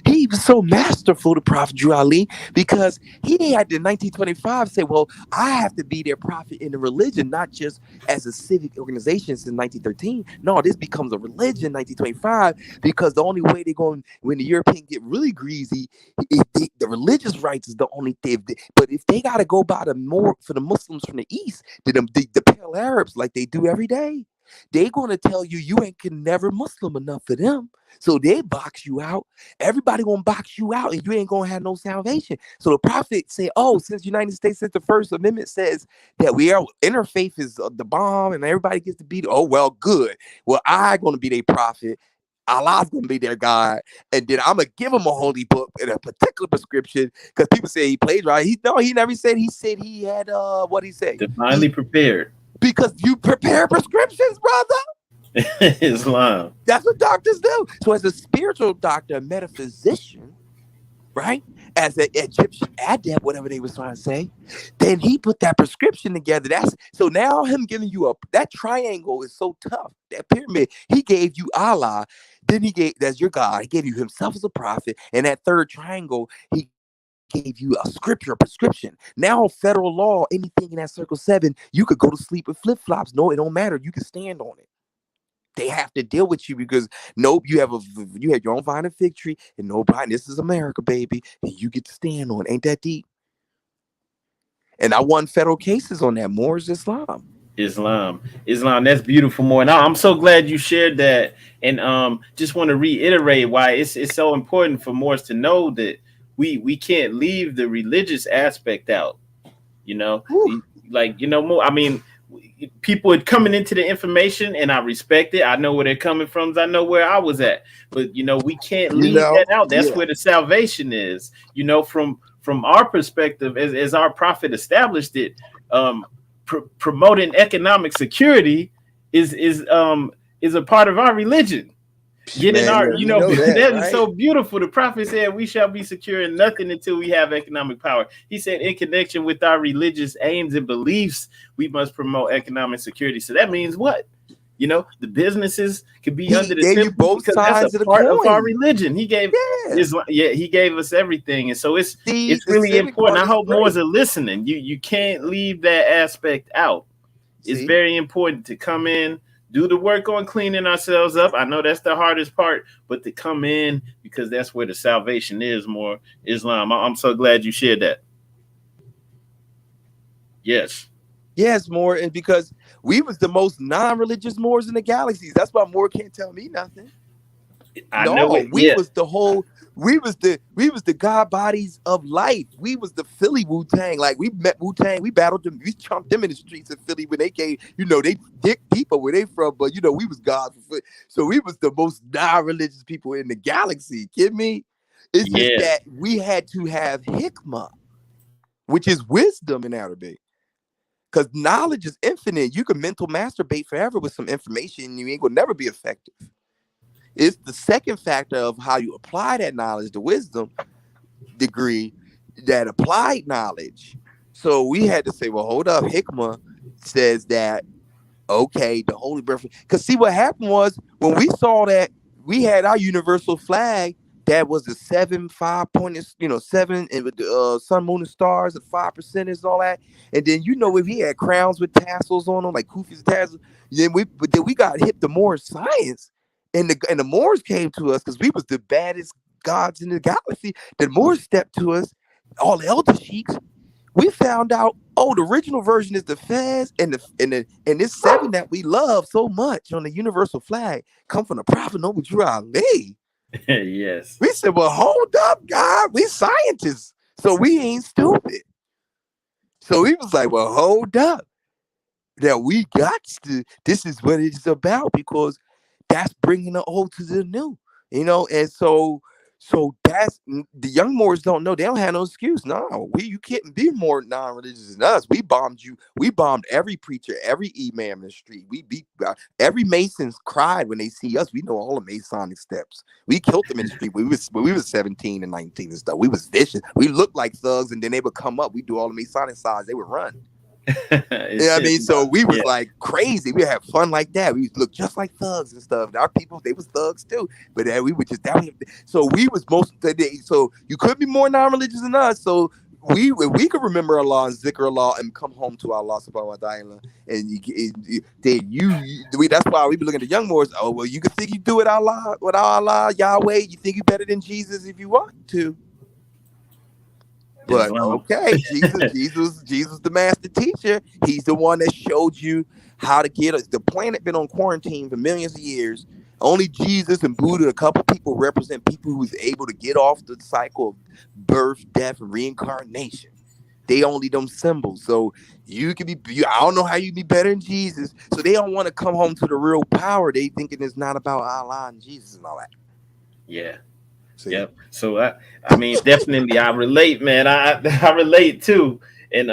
S4: He was so masterful, the Prophet Drew Ali, because he had in 1925 say, well, I have to be their prophet in the religion, not just as a civic organization since 1913. No, this becomes a religion in 1925, because the only way they're going, when the Europeans get really greasy, the religious rights is the only thing. But if they got to go by for the Muslims from the East, the pale Arabs, like they do every day, they're going to tell you can never Muslim enough for them. So they box you out. Everybody going to box you out and you ain't going to have no salvation. So the prophet said, oh, since the United States, since the First Amendment says that interfaith is the bomb and everybody gets to be, oh, well, good. Well, I'm going to be their prophet. Allah's going to be their God. And then I'm going to give him a holy book and a particular prescription, because people say he plagiarized. He never said. He said he had, what he say?
S5: Divinely prepared.
S4: Because you prepare prescriptions, brother.
S5: Islam.
S4: That's what doctors do. So as a spiritual doctor, a metaphysician, right? As an Egyptian adept, whatever they was trying to say, then he put that prescription together. So now him giving you that triangle is so tough. That pyramid, he gave you Allah. Then that's your God. He gave you himself as a prophet. And that third triangle, he gave you a scripture, a prescription. Now federal law, anything in that circle 7, you could go to sleep with flip-flops. No, it don't matter. You can stand on it. They have to deal with you because you have your own vine and fig tree, and nobody. This is America, baby, and you get to stand on it. Ain't that deep? And I won federal cases on that. More is Islam.
S5: That's beautiful, more. And I'm so glad you shared that, and just want to reiterate why it's so important for Moors to know that we can't leave the religious aspect out. More. I mean, people are coming into the information, and I respect it. I know where they're coming from. I know where I was at, but we can't leave that out. That's where the salvation is. From our perspective, as our prophet established it, promoting economic security is a part of our religion. That is so beautiful. The prophet said, we shall be secure in nothing until we have economic power. He said, in connection with our religious aims and beliefs, we must promote economic security. So that means what? You know, the businesses could be
S4: He
S5: under the
S4: gave you
S5: temple
S4: both
S5: because
S4: sides
S5: that's a
S4: of the
S5: part of our
S4: coin.
S5: religion. He gave he gave us everything, and so it's
S4: The
S5: really
S4: civic
S5: important.
S4: part
S5: I
S4: is
S5: hope
S4: great.
S5: Moors are listening. You can't leave that aspect out. It's
S4: See?
S5: very important to come in, do the work on cleaning ourselves up. I know that's the hardest part, but to come in, because that's where the salvation is, more Islam. I'm so glad you shared that.
S4: Yes, Moor, and because we was the most non-religious Moors in the galaxies. That's why Moor can't tell me nothing. We was the God bodies of life. We was the Philly Wu-Tang. Like, we met Wu-Tang, we battled them, we chomped them in the streets of Philly when they came, they dick people where they from, but we was God. So we was the most non-religious people in the galaxy. Kid me? It's just that we had to have hikmah, which is wisdom in Arabic. Because knowledge is infinite. You can mental masturbate forever with some information. You ain't gonna never be effective. It's the second factor of how you apply that knowledge, the wisdom degree, that applied knowledge. So we had to say, well, hold up. Hikmah says that, okay, the holy birth. Because see, what happened was when we saw that we had our universal flag, that was the 5-pointed, 7, and with the sun, moon, and stars, and 5% and all that. And then if he had crowns with tassels on them, like Kufi's tassels, then we got hip to more science, and the Moors came to us because we was the baddest gods in the galaxy. The Moors stepped to us, all the elder sheiks. We found out, the original version is the Fez, and this 7 that we love so much on the universal flag come from the Prophet Noble Drew Ali.
S5: Yes.
S4: We said, well, hold up, God. We scientists, so we ain't stupid. So he was like, well, hold up. That we got to, this is what it's about, because that's bringing the old to the new, and so that's, the young Moors don't know. They don't have no excuse. No, you can't be more non-religious than us. We bombed you. We bombed every preacher, every imam in the street. We beat every Masons cried when they see us. We know all the Masonic steps. We killed them in the street. We was 17 and 19 and stuff. We was vicious. We looked like thugs, and then they would come up. We do all the Masonic sides. They would run. So we was like crazy. We had fun like that. We looked just like thugs and stuff. Our people, they was thugs too. But we would just so we was most today. So you could be more non-religious than us. So we could remember Allah and zikr Allah and come home to Allah subhanahu wa ta'ala. And that's why we be looking at the young Moors. Oh, well, you can think you do it without Allah, Yahweh. You think you better than Jesus if you want to. But okay, Jesus, the master teacher. He's the one that showed you how to get us. The planet been on quarantine for millions of years. Only Jesus and Buddha and a couple people represent people who was able to get off the cycle of birth, death, and reincarnation. They only them symbols. So you can be. I don't know how you be better than Jesus. So they don't want to come home to the real power. They thinking it's not about Allah and Jesus and all that.
S5: Yeah. Yep. So I mean, definitely I relate, man. I relate too. And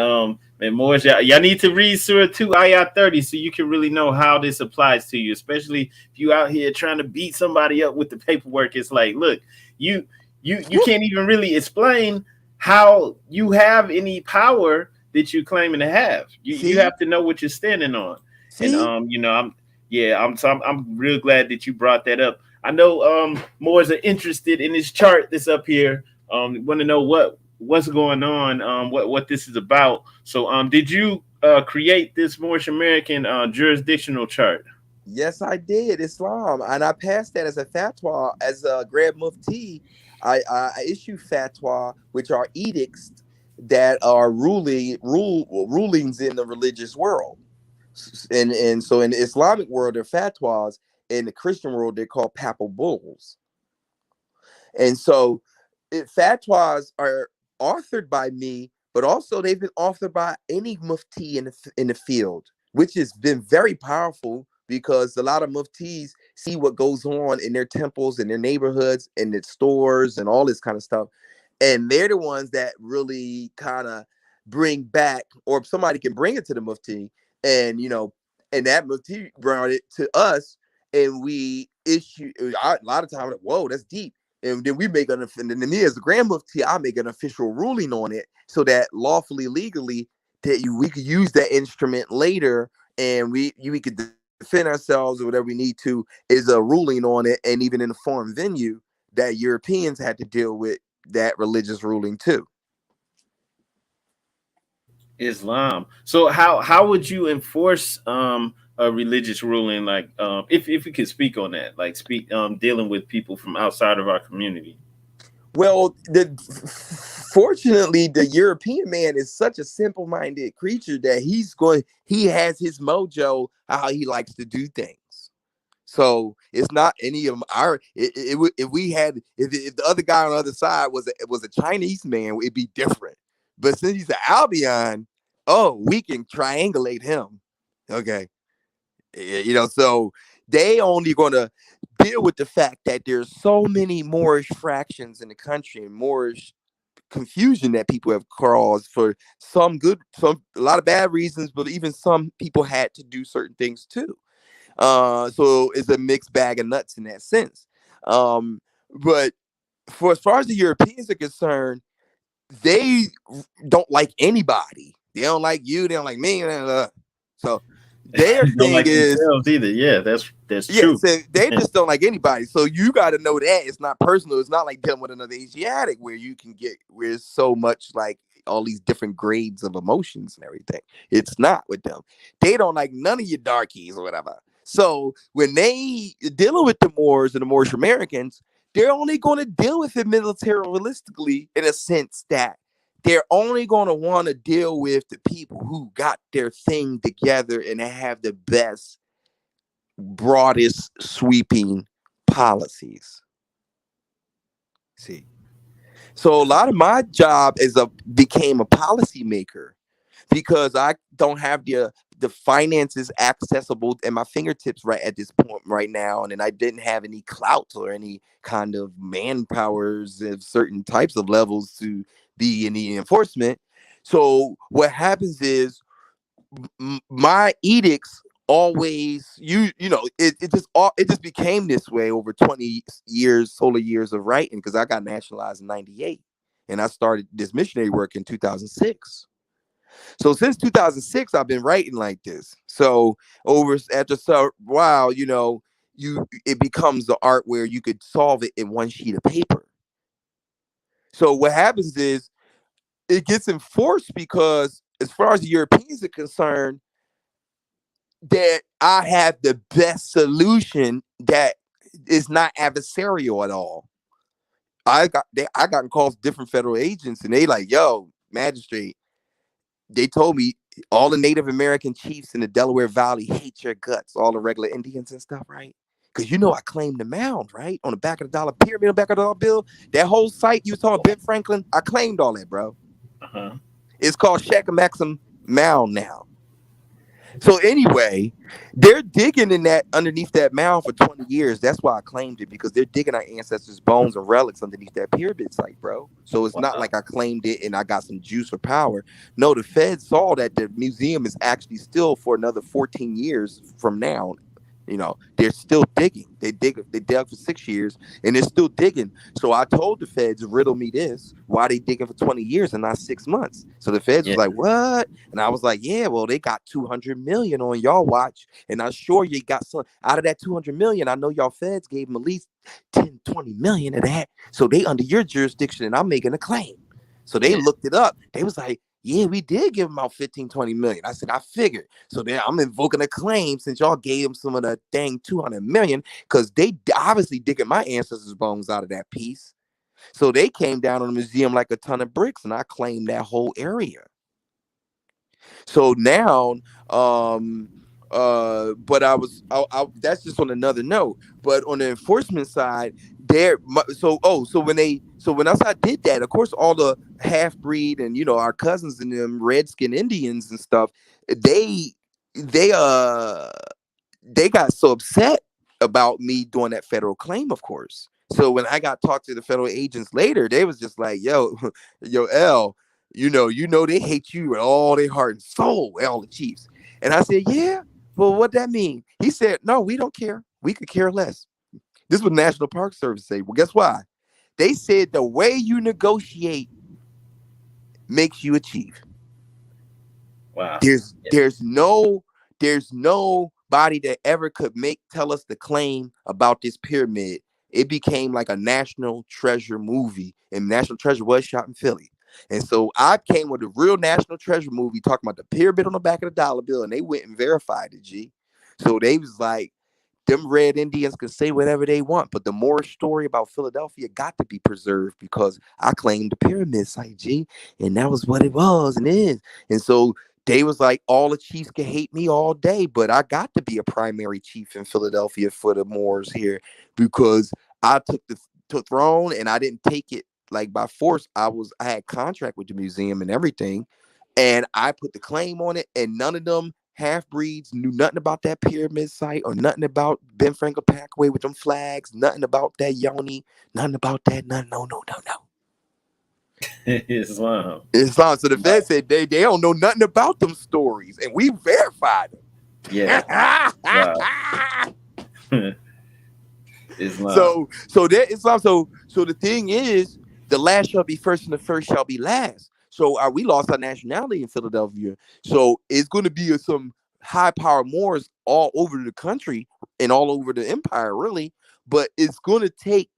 S5: Moorish, y'all need to read Surah 2, Ayah 30, so you can really know how this applies to you, especially if you out here trying to beat somebody up with the paperwork. It's like, look, you can't even really explain how you have any power that you're claiming to have. You have to know what you're standing on. See? And I'm real glad that you brought that up. I know Moors are interested in this chart that's up here. Want to know what's going on, what this is about. So did you create this Moorish American jurisdictional chart?
S4: Yes, I did. Islam, and I passed that as a fatwa. As a Grand Mufti, I issue fatwa, which are edicts that are rulings in the religious world. And so in the Islamic world, they're fatwas. In the Christian world, they're called papal bulls. And so fatwas are authored by me, but also they've been authored by any mufti in the field, which has been very powerful, because a lot of muftis see what goes on in their temples and their neighborhoods and their stores and all this kind of stuff. And they're the ones that really kind of bring back, or somebody can bring it to the mufti, and and that mufti brought it to us. And we issue a lot of times, whoa, that's deep. And then we make and then me as the Grand Mufti, I make an official ruling on it, so that lawfully, legally, that we could use that instrument later, and we could defend ourselves or whatever we need to is a ruling on it, and even in a foreign venue that Europeans had to deal with that religious ruling too.
S5: Islam. So how would you enforce a religious ruling, like if you could speak on that, like dealing with people from outside of our community?
S4: Well, fortunately, the European man is such a simple-minded creature that he has his mojo how he likes to do things. So it's not any of our. If the other guy on the other side was a Chinese man, it'd be different. But since he's an Albion, we can triangulate him. Okay, so they only gonna deal with the fact that there's so many Moorish fractions in the country and Moorish confusion that people have caused for a lot of bad reasons, but even some people had to do certain things too. So it's a mixed bag of nuts in that sense. But as far as the Europeans are concerned, they don't like anybody. They don't like you. They don't like me. So their thing like is
S5: either. Yeah, that's true.
S4: So they just don't like anybody. So you got to know that it's not personal. It's not like dealing with another Asiatic where it's so much like all these different grades of emotions and everything. It's not with them. They don't like none of your darkies or whatever. So when they dealing with the Moors and the Moorish Americans, they're only going to deal with it militaristically in a sense that they're only going to want to deal with the people who got their thing together and have the best, broadest, sweeping policies. See, so a lot of my job became a policymaker because I don't have the finances accessible at my fingertips right at this point right now, and then I didn't have any clout or any kind of manpowers of certain types of levels to be in the enforcement. So what happens is my edicts always it just became this way over 20 solar years of writing, because I got nationalized in 98 and I started this missionary work in 2006. So since 2006, I've been writing like this. So after a while, it becomes the art where you could solve it in one sheet of paper. So what happens is it gets enforced because as far as the Europeans are concerned, that I have the best solution that is not adversarial at all. I got calls different federal agents and they like, yo, magistrate, they told me all the Native American chiefs in the Delaware Valley hate your guts, all the regular Indians and stuff, right? Because I claimed the mound, right? On the back of the dollar pyramid, on the back of the dollar bill, that whole site you saw, Ben Franklin, I claimed all that, bro.
S5: Uh-huh.
S4: It's called Shakamaksim Mound now. So anyway, they're digging underneath that mound for 20 years. That's why I claimed it, because they're digging our ancestors' bones and relics underneath that pyramid site, bro. So it's not like I claimed it and I got some juice or power. No, the feds saw that the museum is actually still for another 14 years from now. They're still digging. They dug for 6 years and they're still digging. So I told the feds, riddle me this, why they digging for 20 years and not 6 months? So the feds was like, what? And I was like, yeah, well, they got 200 million on y'all watch. And I'm sure you got some out of that 200 million. I know y'all feds gave them at least 10, 20 million of that. So they under your jurisdiction and I'm making a claim. So they looked it up. They was like, yeah, we did give them out 15, 20 million. I said, I figured. So then I'm invoking a claim since y'all gave them some of the dang 200 million, because they obviously digging my ancestors' bones out of that piece. So they came down on the museum like a ton of bricks and I claimed that whole area. So now, but that's just on another note. But on the enforcement side, when I did that, of course, all the half breed and our cousins and them redskin Indians and stuff, they got so upset about me doing that federal claim, of course. So when I got talked to the federal agents later, they was just like, yo, L, they hate you with all their heart and soul, all the chiefs. And I said, yeah, well, what that mean? He said, no, we don't care. We could care less. This is what National Park Service say. Well, guess why? They said the way you negotiate makes you a chief.
S5: Wow.
S4: There's no anybody that ever could tell us the claim about this pyramid, it became like a national treasure movie, and National Treasure was shot in Philly. And so I came with a real National Treasure movie talking about the pyramid on the back of the dollar bill, and they went and verified it, G. So they was like, them red Indians can say whatever they want, but the Moorish story about Philadelphia got to be preserved because I claimed the pyramid site, G, and that was what it was and is. And so they was like, all the chiefs can hate me all day, but I got to be a primary chief in Philadelphia for the Moors here because I took the throne and I didn't take it like by force. I had contract with the museum and everything, and I put the claim on it, and none of them half-breeds knew nothing about that pyramid site or nothing about Ben Franklin Parkway with them flags, nothing about that Yoni, nothing about that, no.
S5: Islam.
S4: So the Fed said they don't know nothing about them stories, and we verified them.
S5: Yeah.
S4: Islam. So that Islam. So the thing is, the last shall be first, and the first shall be last. So we lost our nationality in Philadelphia. So it's going to be some high-power Moors all over the country and all over the empire, really. But it's going to take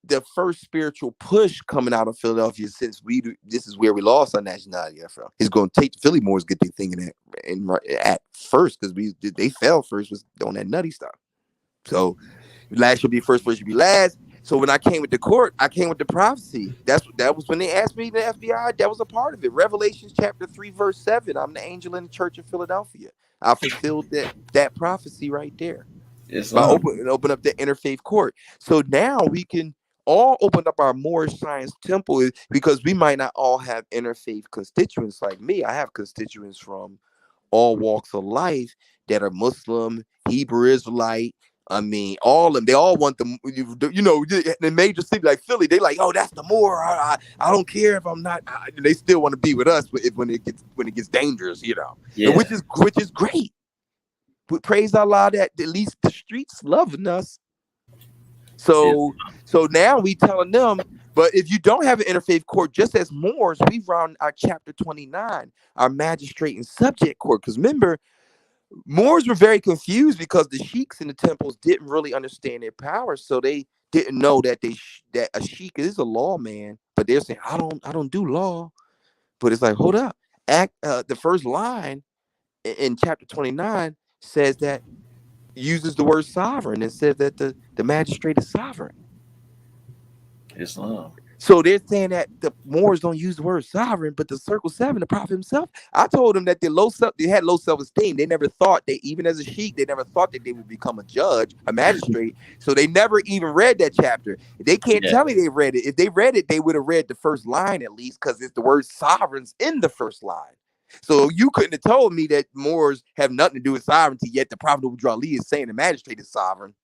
S4: the first spiritual push coming out of Philadelphia, since this is where we lost our nationality from. It's going to take the Philly Moors get their thing at first, because they fell first was on that nutty stuff. So last should be first, first should be last. So when I came with the court, I came with the prophecy. That was when they asked me, the FBI, that was a part of it. Revelations chapter 3, verse 7. I'm the angel in the church of Philadelphia. I fulfilled that prophecy right there. By open up the Interfaith Court. So now we can all open up our Moorish Science Temple, because we might not all have interfaith constituents like me. I have constituents from all walks of life that are Muslim, Hebrew Israelite. I mean, all of them, they all want the major city like Philly. They like, oh, that's the Moor. I don't care if I'm not. They still want to be with us when it gets dangerous,
S5: yeah.
S4: which is great. But praise Allah that at least the streets loving us. So now we telling them, but if you don't have an interfaith court, just as Moors, we run our chapter 29, our magistrate and subject court. Because remember, Moors were very confused because the sheiks in the temples didn't really understand their power, so they didn't know that a sheik is a lawman. But they're saying, I don't do law. But it's like, hold up, the first line in chapter 29 says that, uses the word sovereign, and says that the magistrate is sovereign.
S5: Islam.
S4: So they're saying that the Moors don't use the word sovereign, but the Circle 7, the Prophet himself, I told them that they had low self-esteem. They never thought even as a sheik, they never thought that they would become a judge, a magistrate. So they never even read that chapter. They can't tell me they read it. If they read it, they would have read the first line at least, because it's the word sovereigns in the first line. So you couldn't have told me that Moors have nothing to do with sovereignty, yet the Prophet Ali is saying the magistrate is sovereign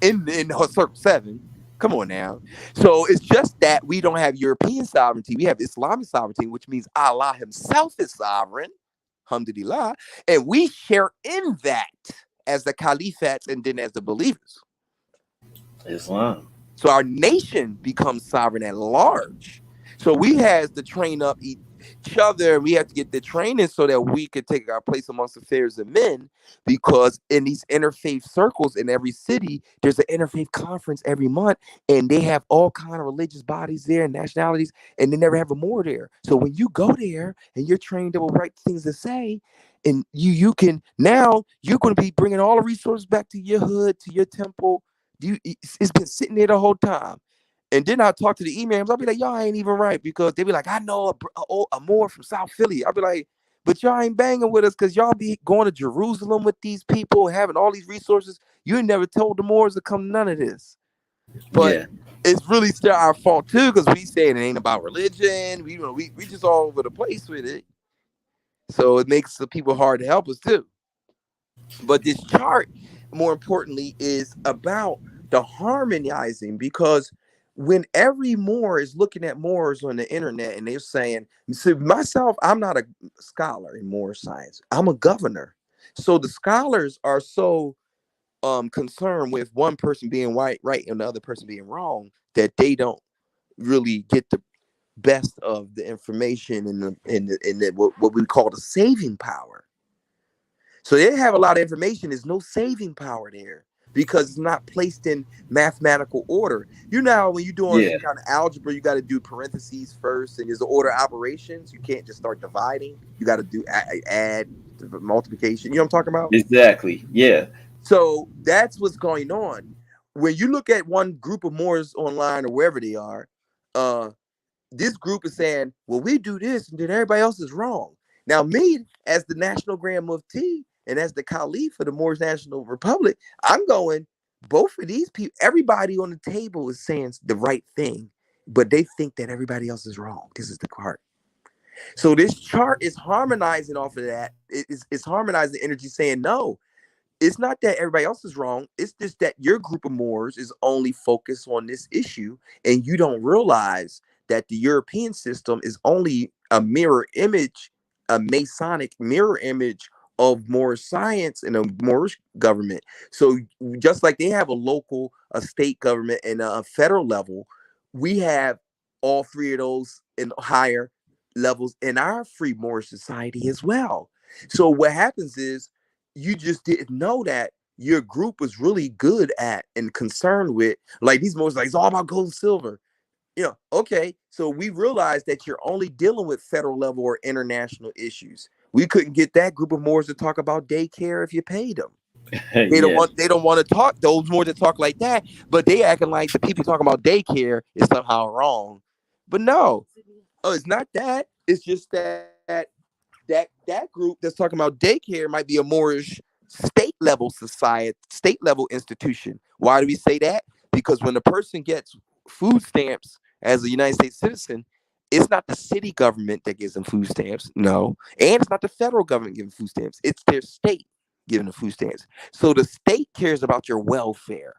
S4: in her Circle 7. Come on now. So it's just that we don't have European sovereignty. We have Islamic sovereignty, which means Allah himself is sovereign. Alhamdulillah. And we share in that as the caliphate and then as the believers.
S5: Islam.
S4: So our nation becomes sovereign at large. So we have to train up each other. We have to get the training so that we can take our place amongst affairs of men, because in these interfaith circles in every city, there's an interfaith conference every month, and they have all kind of religious bodies there and nationalities, and they never have a Moor there. So when you go there and you're trained up with right things to say, and you can, now you're going to be bringing all the resources back to your hood, to your temple. It's been sitting there the whole time. And then I talk to the imams. I'll be like, y'all ain't even right, because they be like, I know a Moor from South Philly. I'll be like, but y'all ain't banging with us because y'all be going to Jerusalem with these people, having all these resources. You never told the Moors to come to none of this. But it's really still our fault too, because we saying it ain't about religion. We just all over the place with it. So it makes the people hard to help us too. But this chart, more importantly, is about the harmonizing, because when every Moor is looking at Moors on the internet and they're saying, see, myself, I'm not a scholar in Moorish science. I'm a governor. So the scholars are so concerned with one person being right and the other person being wrong that they don't really get the best of the information and what we call the saving power. So they have a lot of information. There's no saving power there because it's not placed in mathematical order. You know, when you're doing some kind of algebra, you got to do parentheses first, and there's the order of operations. You can't just start dividing. You got to do add, multiplication. You know what I'm talking about?
S5: Exactly. Yeah.
S4: So that's what's going on. When you look at one group of Moors online or wherever they are, this group is saying, well, we do this and then everybody else is wrong. Now, me, as the National Grand Mufti and as the Caliph of the Moorish National Republic, I'm going, both of these people, everybody on the table is saying the right thing, but they think that everybody else is wrong. This is the part. So this chart is harmonizing off of that. It's harmonizing the energy saying, no, it's not that everybody else is wrong. It's just that your group of Moors is only focused on this issue, and you don't realize that the European system is only a mirror image, a Masonic mirror image of Moorish science and a Moorish government. So just like they have a local, a state government, and a federal level, we have all three of those in higher levels in our free Moorish society as well. So what happens is, you just didn't know that your group was really good at and concerned with, like these Moors, like it's all about gold and silver. You know, okay, so we realized that you're only dealing with federal level or international issues. We couldn't get that group of Moors to talk about daycare if you paid them. They don't want to talk, those Moors that talk like that, but they acting like the people talking about daycare is somehow wrong. But no, it's not that. It's just that group that's talking about daycare might be a Moorish state level society, state level institution. Why do we say that? Because when a person gets food stamps as a United States citizen, it's not the city government that gives them food stamps. No. And it's not the federal government giving food stamps. It's their state giving the food stamps. So the state cares about your welfare.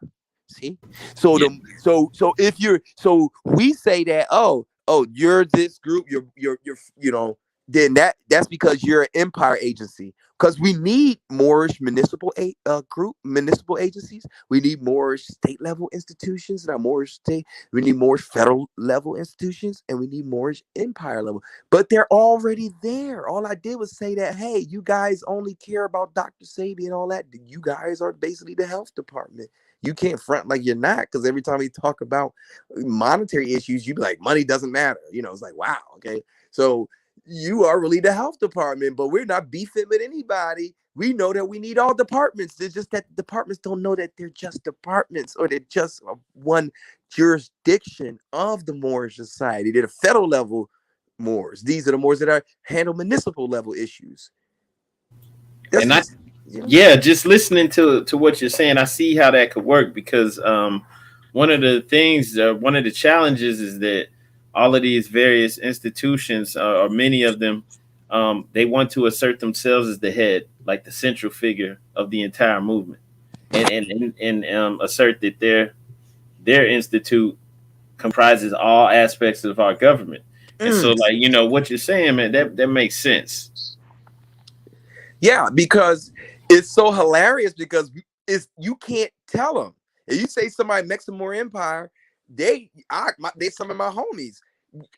S4: See? So so we say that, oh, you're this group, you're you know, then that's because you're an empire agency. Because we need Moorish municipal agencies. We need Moorish state level institutions, not Moorish state. We need Moorish federal level institutions, and we need Moorish empire level. But they're already there. All I did was say that, hey, you guys only care about Dr. Sabi and all that. You guys are basically the health department. You can't front like you're not, because every time we talk about monetary issues, you be like, money doesn't matter. You know, it's like, wow, okay. So you are really the health department, but we're not beefing with anybody. We know that we need all departments. It's just that departments don't know that they're just departments, or they're just one jurisdiction of the Moorish society. They're the federal level Moors. These are the Moors that handle municipal level issues.
S5: Just listening to what you're saying, I see how that could work, because one of the things, one of the challenges is that all of these various institutions, or many of them, they want to assert themselves as the head, like the central figure of the entire movement, and assert that their institute comprises all aspects of our government. And so, like, you know, what you're saying, man, that makes sense.
S4: Yeah, because it's so hilarious, because you can't tell them. If you say somebody makes a more empire, they some of my homies.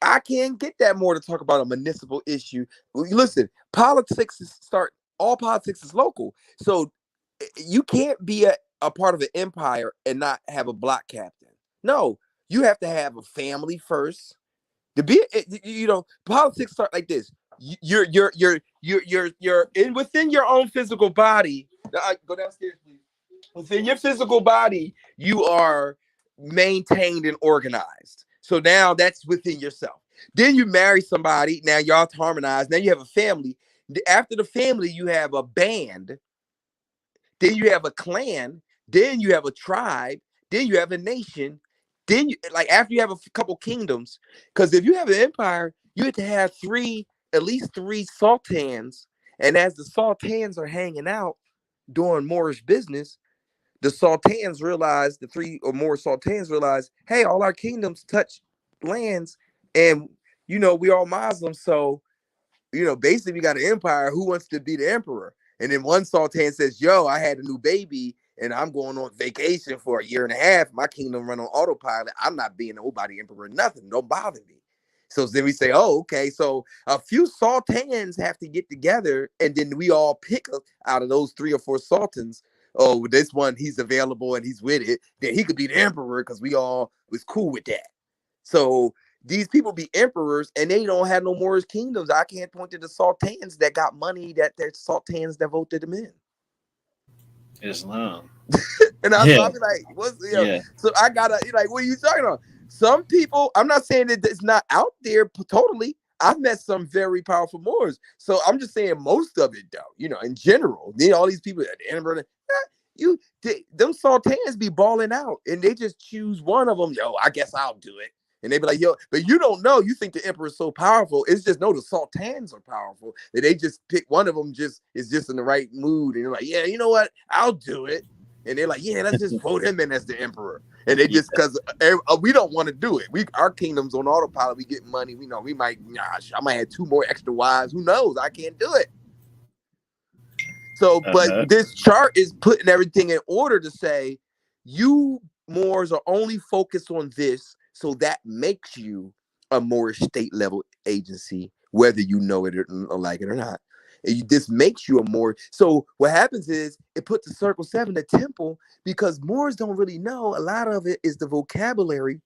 S4: I can't get that more to talk about a municipal issue. Listen, all politics is local. So you can't be a part of an empire and not have a black captain. No, you have to have a family first. To be, you know, politics start like this. You're within your own physical body. Go downstairs, please. Within your physical body, you are maintained and organized. So now that's within yourself. Then you marry somebody. Now y'all harmonize. Now you have a family. After the family, you have a band. Then you have a clan. Then you have a tribe. Then you have a nation. Then you, like, after you have a couple kingdoms, because if you have an empire, you have to have at least three sultans. And as the sultans are hanging out doing Moorish business, the sultans realize, the three or more sultans realize, hey, all our kingdoms touch lands, and you know, we all Muslims, so you know, basically we got an empire. Who wants to be the emperor? And then one sultan says, yo, I had a new baby and I'm going on vacation for a year and a half. My kingdom run on autopilot. I'm not being nobody emperor, nothing. Don't bother me. So then we say, oh, okay, so a few sultans have to get together, and then we all pick out of those 3 or 4 sultans. Oh, this one, he's available and he's with it. Then he could be the emperor because we all was cool with that. So these people be emperors and they don't have no Moorish kingdoms. I can't point to the sultans that got money that they're sultans that voted them in.
S5: Islam.
S4: And I'll be like, what's so I gotta like, what are you talking about? Some people, I'm not saying that it's not out there totally. I've met some very powerful Moors. So I'm just saying most of it though, in general. All these people at the Edinburgh, them sultans be balling out and they just choose one of them. Yo, I guess I'll do it. And they be like, yo, but you don't know. You think the emperor is so powerful. It's just, no, the sultans are powerful. That they just pick one of them is just in the right mood. And they're like, yeah, you know what? I'll do it. And they're like, yeah, let's just vote him in as the emperor. And they just, because we don't want to do it. Our kingdom's on autopilot. We get money. We know we might, I might have 2 more extra wives. Who knows? I can't do it. So, but this chart is putting everything in order to say, you Moors are only focused on this. So that makes you a Moorish state level agency, whether you know it or like it or not. This makes you a Moor. So what happens is it puts the circle 7, the temple, because Moors don't really know. A lot of it is the vocabulary,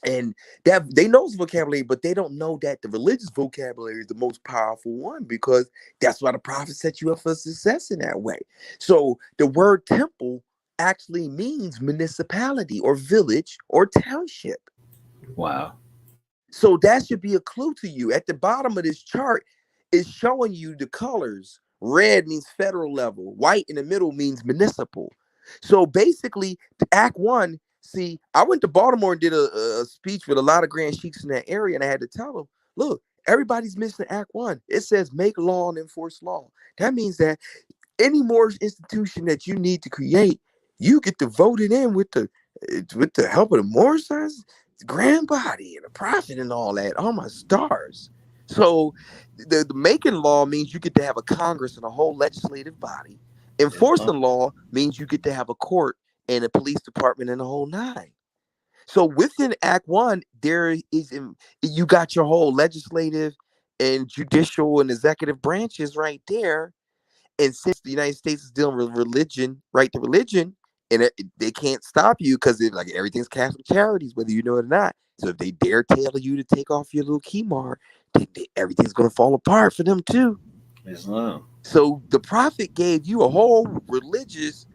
S4: and that they know the vocabulary, but they don't know that the religious vocabulary is the most powerful one, because that's why the prophet set you up for success in that way. So the word temple actually means municipality or village or township.
S5: Wow.
S4: So that should be a clue to you. At the bottom of this chart is showing you the colors. Red means federal level. White in the middle means municipal. So basically, Act 1, see, I went to Baltimore and did a speech with a lot of Grand Sheiks in that area, and I had to tell them, look, everybody's missing Act 1. It says make law and enforce law. That means that any Moorish institution that you need to create, you get to vote it in with the help of the Moorish grand body and the prophet and all that. Oh my stars. So the making law means you get to have a Congress and a whole legislative body. Enforcing law means you get to have a court and a police department and the whole 9. So within Act 1, you got your whole legislative and judicial and executive branches right there. And since the United States is dealing with religion, right to religion, and they can't stop you because like everything's Catholic charities, whether you know it or not. So if they dare tell you to take off your little Kimar, everything's going to fall apart for them too.
S5: Islam.
S4: So the prophet gave you a whole religious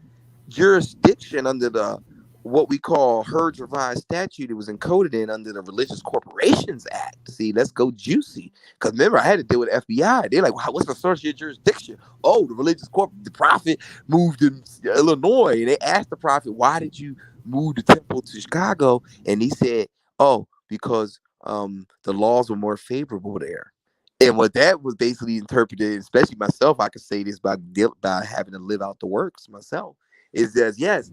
S4: jurisdiction under the what we call Herd's Revised Statute. It was encoded in under the Religious Corporations Act. See, let's go juicy. Because remember, I had to deal with FBI. They're like, wow, what's the source of your jurisdiction? Oh, the prophet moved to Illinois. And they asked the prophet, why did you move the temple to Chicago? And he said, oh, because the laws were more favorable there. And what that was basically interpreted, especially myself, I could say this by having to live out the works myself, is that, yes,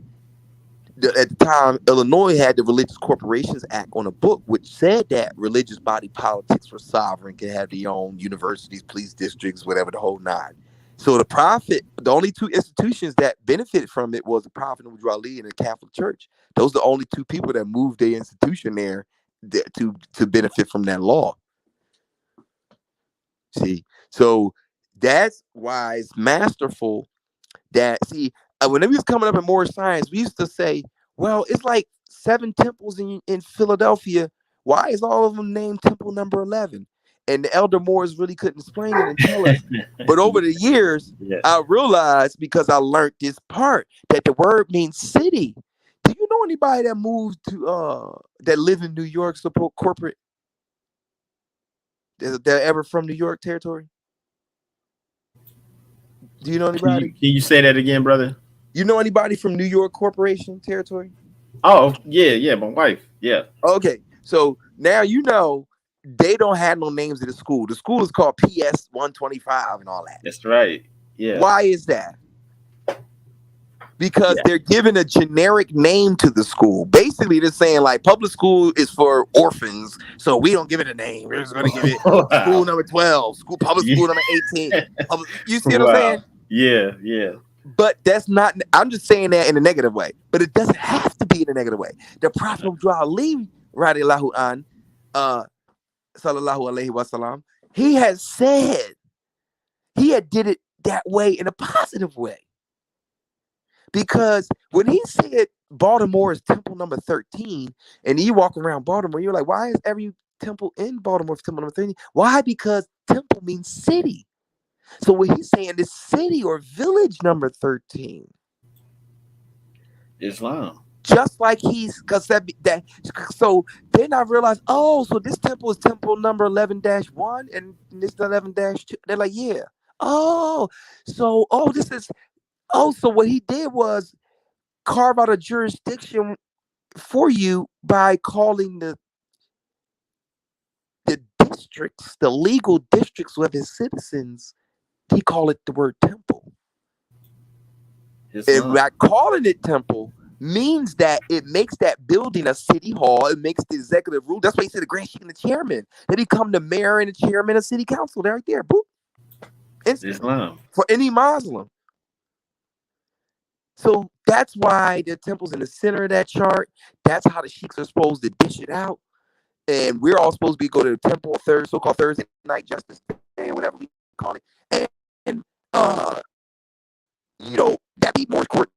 S4: at the time, Illinois had the Religious Corporations Act on a book, which said that religious body politics were sovereign, could have their own universities, police districts, whatever, the whole 9. So the prophet, the only 2 institutions that benefited from it was the Prophet Ali and the Catholic Church. Those are the only 2 people that moved their institution there to benefit from that law. See, so that's why it's masterful that, see, when we was coming up in Moorish science, we used to say, well, it's like 7 temples in Philadelphia. Why is all of them named temple number 11? And the elder Moors really couldn't explain it and tell us. But over the years, I realized, because I learned this part, that the word means city. Do you know anybody that moved to that live in New York, support corporate? They're ever from New York territory? Do you know anybody?
S5: Can you say that again, brother?
S4: You know anybody from New York Corporation territory?
S5: Oh, yeah, my wife. Yeah.
S4: Okay, so now you know they don't have no names of the school. The school is called PS 125 and all that.
S5: That's right. Yeah.
S4: Why is that? Because they're giving a generic name to the school. Basically, they're saying like public school is for orphans, so we don't give it a name. We're just going to give it school number 12, public school number 18. You see what I'm saying?
S5: Yeah.
S4: But that's not, I'm just saying that in a negative way. But it doesn't have to be in a negative way. The Prophet Ali, radiallahu an, sallallahu alaihi wasallam, he had said, he had did it that way in a positive way. Because when he said Baltimore is temple number 13, and you walk around Baltimore, you're like, why is every temple in Baltimore temple number 13? Why? Because temple means city. So when he's saying this city or village number 13,
S5: Islam.
S4: Just like he's, because that so then I realized, oh, so this temple is temple number 11-1 and this 11-2. They're like, yeah. Oh, so this is, so what he did was carve out a jurisdiction for you by calling the districts, the legal districts of his citizens, he called it the word temple. And by calling it temple means that it makes that building a city hall. It makes the executive rule. That's why he said the grand sheikh and the chairman. They become the mayor and the chairman of city council. They're right there. Boop.
S5: Islam.
S4: For any Muslim. So that's why the temple's in the center of that chart. That's how the sheiks are supposed to dish it out. And we're all supposed to go to the temple so-called Thursday night justice day, whatever we call it. And that be Moorish court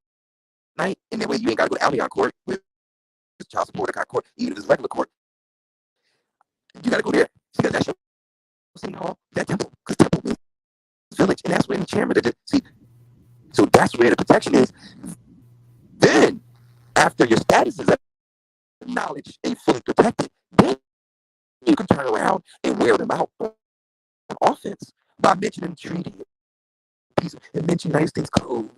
S4: night. And that way you ain't got to go to Albion court with child support court, even if it's regular court. You got to go there because that's your city hall, that temple. Because temple means village, and that's where the chairman did it. See, so that's where the protection is. Then, after your status is acknowledged and fully protected, then you can turn around and wear them out on offense by mentioning treaty and mentioning United States Code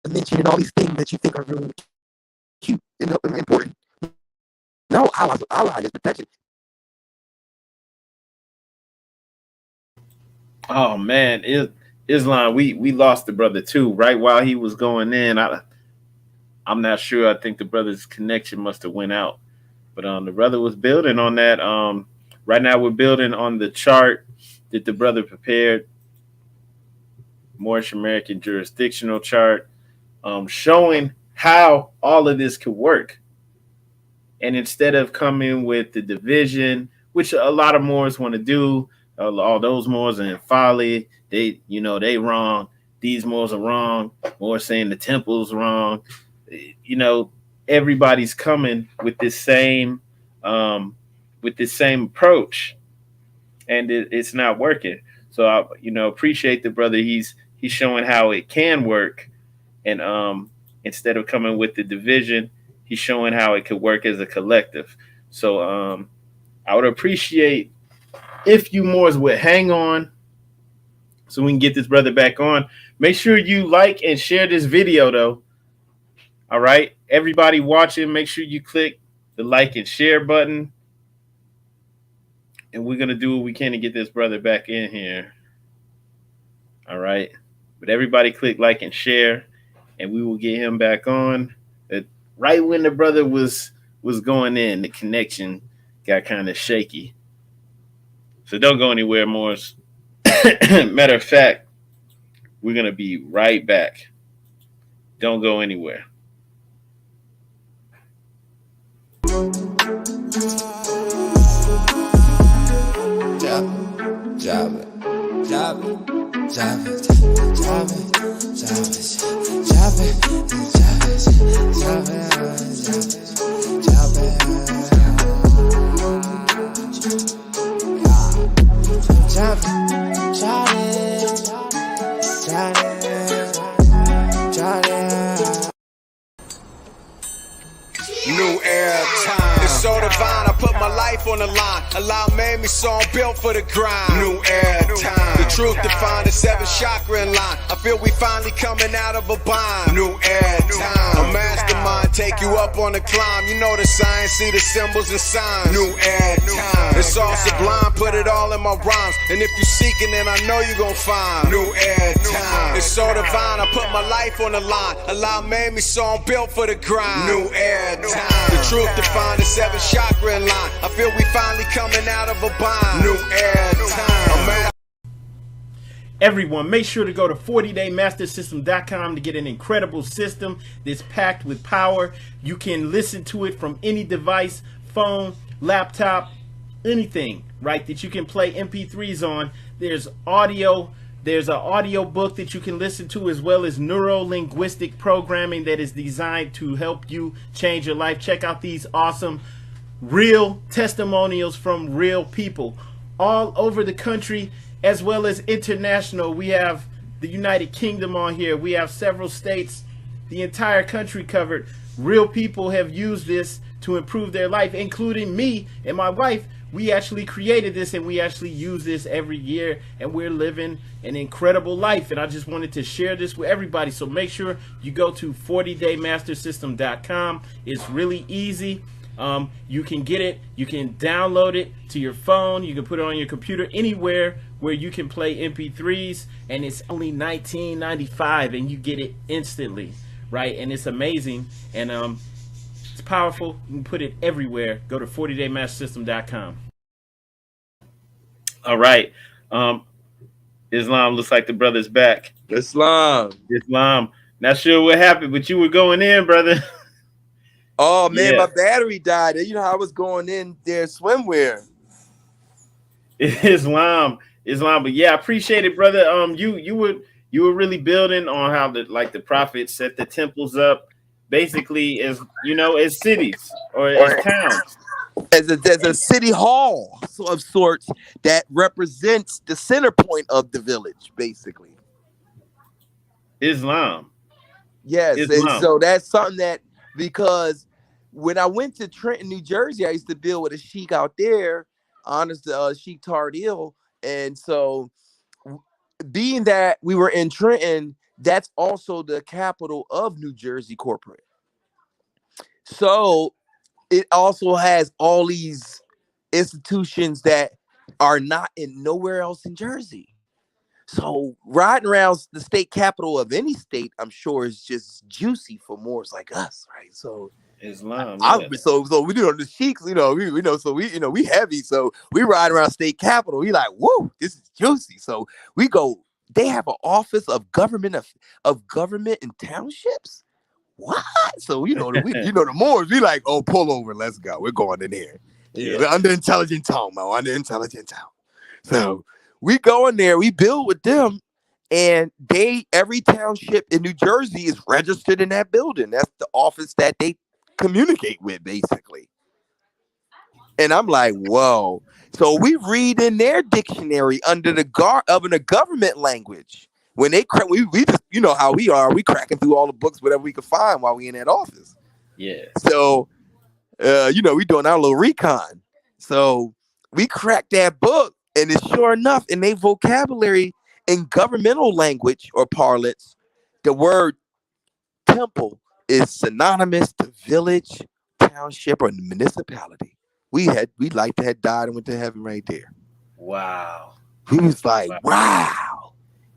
S4: and mentioning all these things that you think are really cute and important. No, Allah is protection.
S5: Oh man, Islam, we lost the brother too, right while he was going in. I'm not sure. I think the brother's connection must have went out. But the brother was building on that. Right now we're building on the chart that the brother prepared, Moorish American jurisdictional chart, showing how all of this could work. And instead of coming with the division, which a lot of Moors want to do, all those Moors are in folly. They wrong. These Moors are wrong. Moors saying the temple's wrong. Everybody's coming with this same approach, and it's not working. So I appreciate the brother. He's showing how it can work, and instead of coming with the division, he's showing how it could work as a collective. So I would appreciate if you Moors would hang on so we can get this brother back on. Make sure you like and share this video though. All right, everybody watching, make sure you click the like and share button. And we're going to do what we can to get this brother back in here. All right. But everybody click like and share, and we will get him back on. Right when the brother was going in, the connection got kind of shaky. So don't go anywhere, Morris. Matter of fact, we're going to be right back. Don't go anywhere.
S6: New era time. It's so divine, I put my life on the line. Allah made me so I'm built for the grind. New era time. The truth defined the 7 chakra in line. I feel we finally coming out of a bind. New era time. A mastermind take you up on the climb. You know the signs, see the symbols and signs. New era time. It's all sublime, put it all in my rhymes. And if you seeking, then I know you gon' find. New era time. It's so divine, I put my life on the line. Allah made me so I'm built for the grind. New era time. The truth defined the 7 chakra in line. I feel we finally coming out of a bind. New era time.
S3: Everyone, make sure to go to 40daymastersystem.com to get an incredible system that's packed with power. You can listen to it from any device, phone, laptop, anything, right, that you can play MP3s on. There's audio. There's an audio book that you can listen to, as well as neuro-linguistic programming that is designed to help you change your life. Check out these awesome real testimonials from real people all over the country, as well as international. We have the United Kingdom on here. We have several states, the entire country covered. Real people have used this to improve their life, including me and my wife. We actually created this, and we actually use this every year, and we're living an incredible life. And I just wanted to share this with everybody. So make sure you go to 40daymastersystem.com. It's really easy. You can get it. You can download it to your phone. You can put it on your computer, anywhere where you can play MP3s, and it's only $19.95, and you get it instantly, right? And it's amazing, and it's powerful. You can put it everywhere. Go to 40daymastersystem.com. All right. Islam, looks like the brother's back.
S4: Islam.
S3: Not sure what happened, but you were going in, brother.
S4: Oh man, my battery died. You know how I was going in there swimwear.
S3: Islam. But yeah, I appreciate it, brother. You were really building on how the prophet set the temples up, basically as cities or as towns.
S4: As a city hall of sorts that represents the center point of the village, basically.
S3: Islam.
S4: Yes, Islam. And so that's something that, because when I went to Trenton, New Jersey, I used to deal with a sheik out there, honest Sheikh Tardil, and so being that we were in Trenton, that's also the capital of New Jersey corporate. So it also has all these institutions that are not in nowhere else in Jersey. So riding around the state capital of any state, I'm sure, is just juicy for Moors like us, right? So
S3: Islam.
S4: So we do the sheiks, we heavy. So we ride around state capital. We like, whoa, this is juicy. So we go. They have an office of government and townships. What? So the Moors, we like, oh, pull over, let's go. We're going in here. Yeah. We're under intelligent tone. So we go in there, we build with them, and every township in New Jersey is registered in that building. That's the office that they communicate with, basically. And I'm like, whoa. So we read in their dictionary under the government language. When we just, you know how we are, we cracking through all the books, whatever we can find while we in that office.
S3: Yeah.
S4: So, we doing our little recon. So we cracked that book, and it's sure enough, in their vocabulary, in governmental language or parlance, the word temple is synonymous to village, township, or municipality. We like to have died and went to heaven right there.
S3: Wow.
S4: We was like, wow.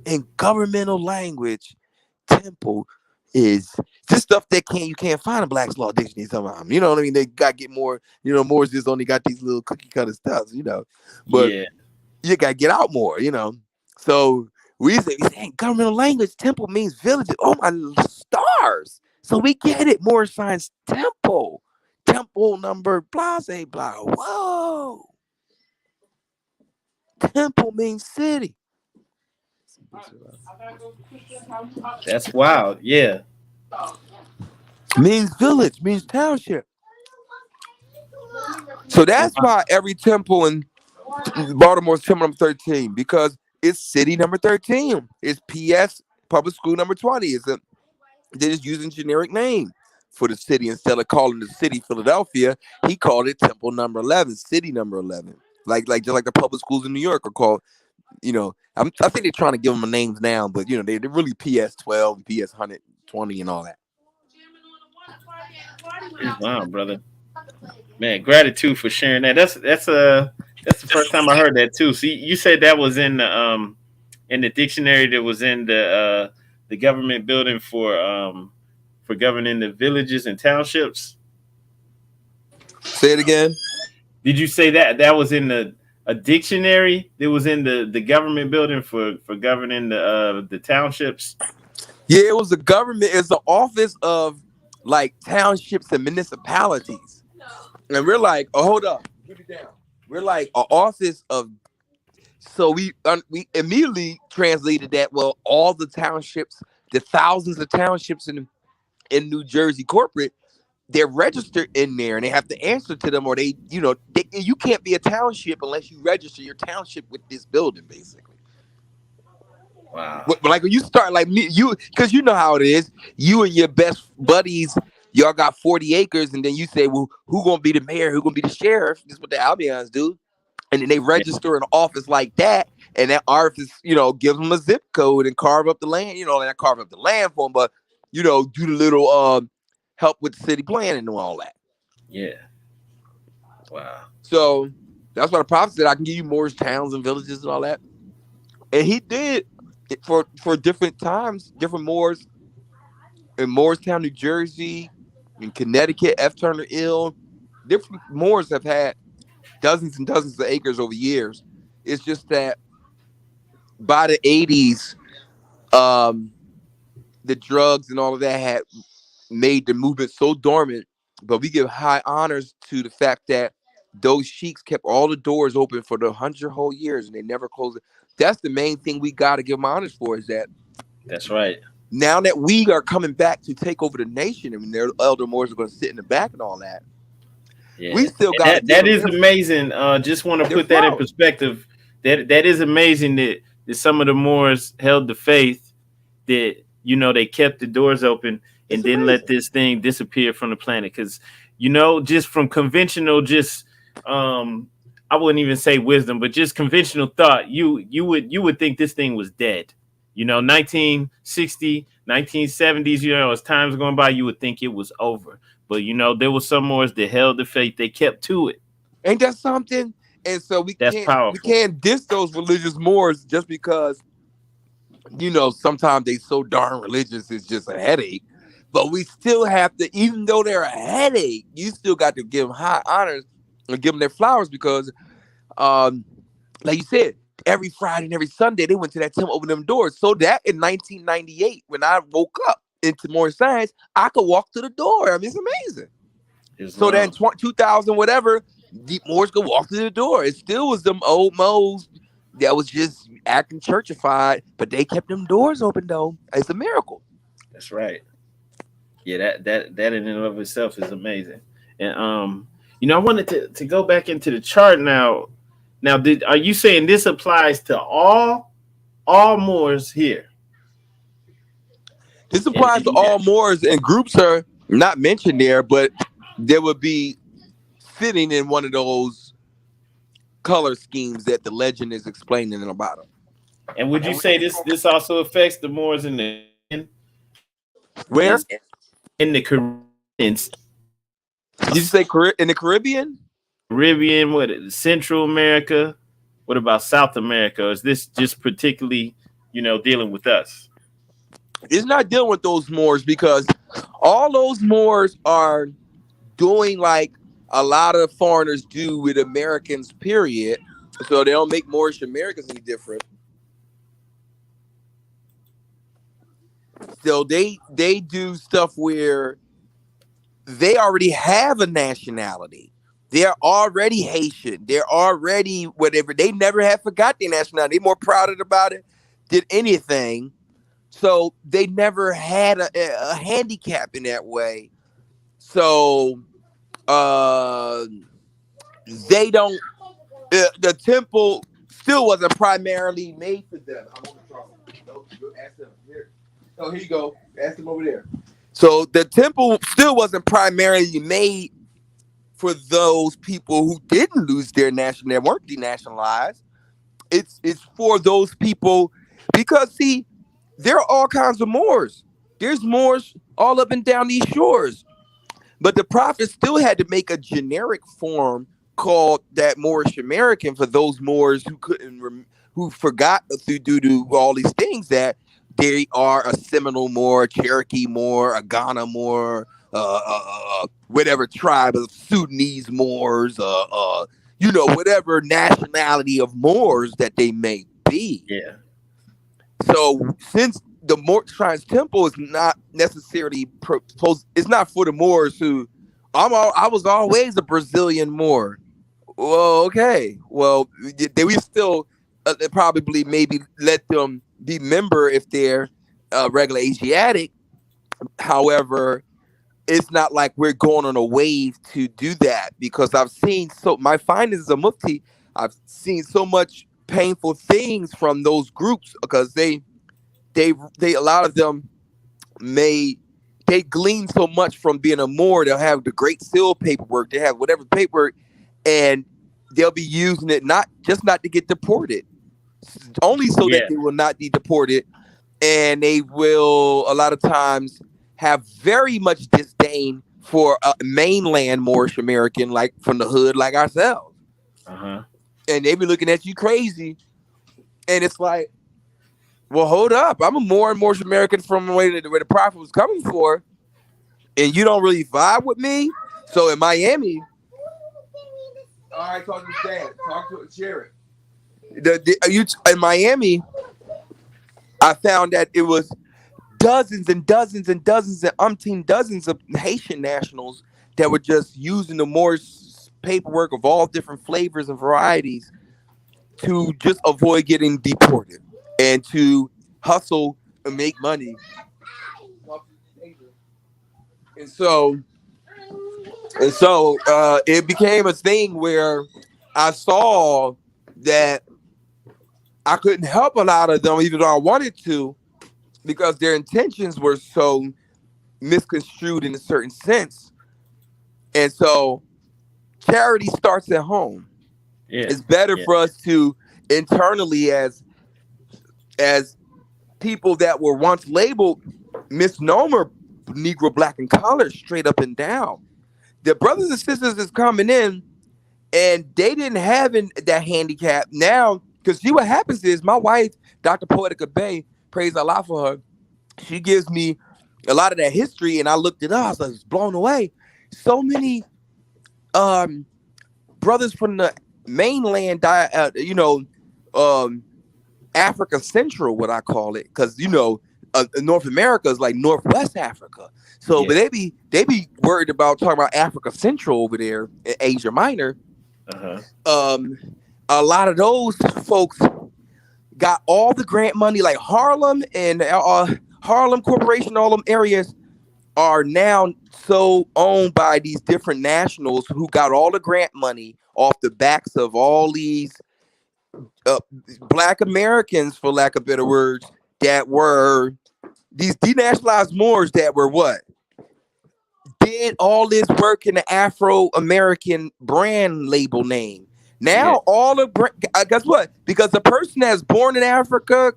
S4: In governmental language, temple is just stuff that you can't find in Black's Law Dictionary somehow. You know what I mean? They got to get more, Moore's just only got these little cookie cutter stuff, But you got to get out more, So we say governmental language, temple means village. Oh, my stars. So we get it. Moorish signs temple. Temple number blah, blah. Whoa. Temple means city.
S3: That's wild. Yeah.
S4: Means village, means township. So that's why every temple in Baltimore is temple number 13, because it's city number 13. It's PS public school number 20. They're just using generic name for the city instead of calling the city Philadelphia. He called it temple number 11, city number 11. Like just like the public schools in New York are called. I think they're trying to give them names now, but they're really PS 12, PS 120, and all that.
S3: Wow, brother. Man, gratitude for sharing that. That's the first time I heard that too. See, you said that was in the dictionary that was in the government building for governing the villages and townships.
S4: Say it again.
S3: Did you say that was in a dictionary that was in the government building for governing the townships?
S4: Yeah, it was the government. It's the office of like townships and municipalities. And we're like, oh, hold up, put it down. We're like an office of. So we immediately translated that. Well, all the townships, the thousands of townships in New Jersey corporate, they're registered in there, and they have to answer to them, or you can't be a township unless you register your township with this building, basically.
S5: Wow.
S4: But like when you start like me, because you know how it is, you and your best buddies, y'all got 40 acres, and then you say, well, who gonna be the mayor? Who gonna be the sheriff? This is what the Albions do. And then they register an office like that, and that office, gives them a zip code and carve up the land, and not carve up the land for them, but, do the little help with city planning and all that.
S5: Yeah. Wow.
S4: So that's why the prophet said, I can give you Moorish towns and villages and all that. And he did it for different times, different Moors in Morristown, New Jersey, in Connecticut, F. Turner Ill. Different Moors have had dozens and dozens of acres over years. It's just that by the 80s, the drugs and all of that had made the movement so dormant. But we give high honors to the fact that those sheiks kept all the doors open for the 100 whole years, and they never closed it. That's the main thing we got to give them honors for, is that.
S5: That's right.
S4: Now that we are coming back to take over the nation, and their elder Moors are going to sit in the back and all that.
S5: Yeah.
S4: We still got
S5: that is amazing. Just want to put that in perspective. That is amazing that some of the Moors held the faith, that they kept the doors open and didn't let this thing disappear from the planet. Because just from conventional, I wouldn't even say wisdom, but just conventional thought, you would think this thing was dead. 1960, 1970s, as time's going by, you would think it was over. But, there were some Moors that held the faith. They kept to it.
S4: Ain't that something? And so we can't diss those religious Moors just because, sometimes they so darn religious, it's just a headache. But we still have to, even though they're a headache, you still got to give them high honors and give them their flowers, because, like you said, every Friday and every Sunday, they went to that temple, open them doors. So that in 1998, when I woke up into Moorish science, I could walk to the door. I mean, it's amazing. So then 2000, whatever, the Moors could walk to the door. It still was them old Moors that was just acting churchified, but they kept them doors open, though. It's a miracle.
S5: That's right. Yeah, that in and of itself is amazing. And I wanted to go back into the chart now. Now, are you saying this applies to all Moors here?
S4: This applies to all Moors, and groups are not mentioned there, but there would be fitting in one of those color schemes that the legend is explaining in the bottom.
S5: And would you say this also affects the Moors in the
S4: where?
S5: In the Caribbean.
S4: Did you say in the Caribbean?
S5: Caribbean, what, Central America? What about South America? Is this just particularly, dealing with us?
S4: It's not dealing with those Moors, because all those Moors are doing like a lot of foreigners do with Americans, period. So they don't make Moorish Americans any different. So they do stuff where they already have a nationality. They're already Haitian. They're already whatever. They never have forgot their nationality. They're more proud about it than anything. So they never had a handicap in that way. So they don't. The temple still wasn't primarily made for them. I'm on the trouble. Ask them here. Oh, here you go. Ask them over there. So the temple still wasn't primarily made for those people who didn't lose their nationality, that weren't denationalized. It's for those people, because see, there are all kinds of Moors. There's Moors all up and down these shores. But the prophet still had to make a generic form called that Moorish American for those Moors who forgot due to all these things that they are a Seminole Moor, a Cherokee Moor, a Ghana Moor, whatever tribe of Sudanese Moors, whatever nationality of Moors that they may be.
S5: Yeah.
S4: So since the Moorish temple is not necessarily it's not for the Moors who I was always a Brazilian Moor, Well, okay. Well, we still probably maybe let them be member if they're regular Asiatic. However, it's not like we're going on a wave to do that, because I've seen my findings as a mufti. I've seen so much painful things from those groups, because they a lot of them they glean so much from being a Moor. They'll have the great seal paperwork, they have whatever paperwork, and they'll be using it not to get deported, only so that they will not be deported. And they will a lot of times have very much disdain for a mainland Moorish American, like from the hood, like ourselves. And they be looking at you crazy. And it's like, well, hold up. I'm a Moorish American from where the Prophet was coming for, and you don't really vibe with me. So in Miami, all right, talk to your dad. Talk to it, share it. In Miami, I found that it was dozens and dozens and dozens and umpteen dozens of Haitian nationals that were just using the Moorish paperwork of all different flavors and varieties to just avoid getting deported and to hustle and make money. And so it became a thing where I saw that I couldn't help a lot of them, even though I wanted to, because their intentions were so misconstrued in a certain sense. And so charity starts at home. It's better for us to internally, as people that were once labeled misnomer Negro, black, and colored, straight up and down. The brothers and sisters is coming in, and they didn't have that handicap now. Because see, what happens is my wife, Dr. Poetica Bay, praise Allah for her, she gives me a lot of that history, and I looked it up. I was blown away. So many brothers from the mainland, Africa Central, what I call it, because North America is like Northwest Africa. So but they be worried about talking about Africa Central over there in Asia Minor. A lot of those folks got all the grant money, like Harlem and Harlem Corporation, all them areas are now so owned by these different nationals who got all the grant money off the backs of all these Black Americans, for lack of better words, that were these denationalized Moors that were what? Did all this work in the Afro-American brand label name. Now all the guess what? Because the person that's born in Africa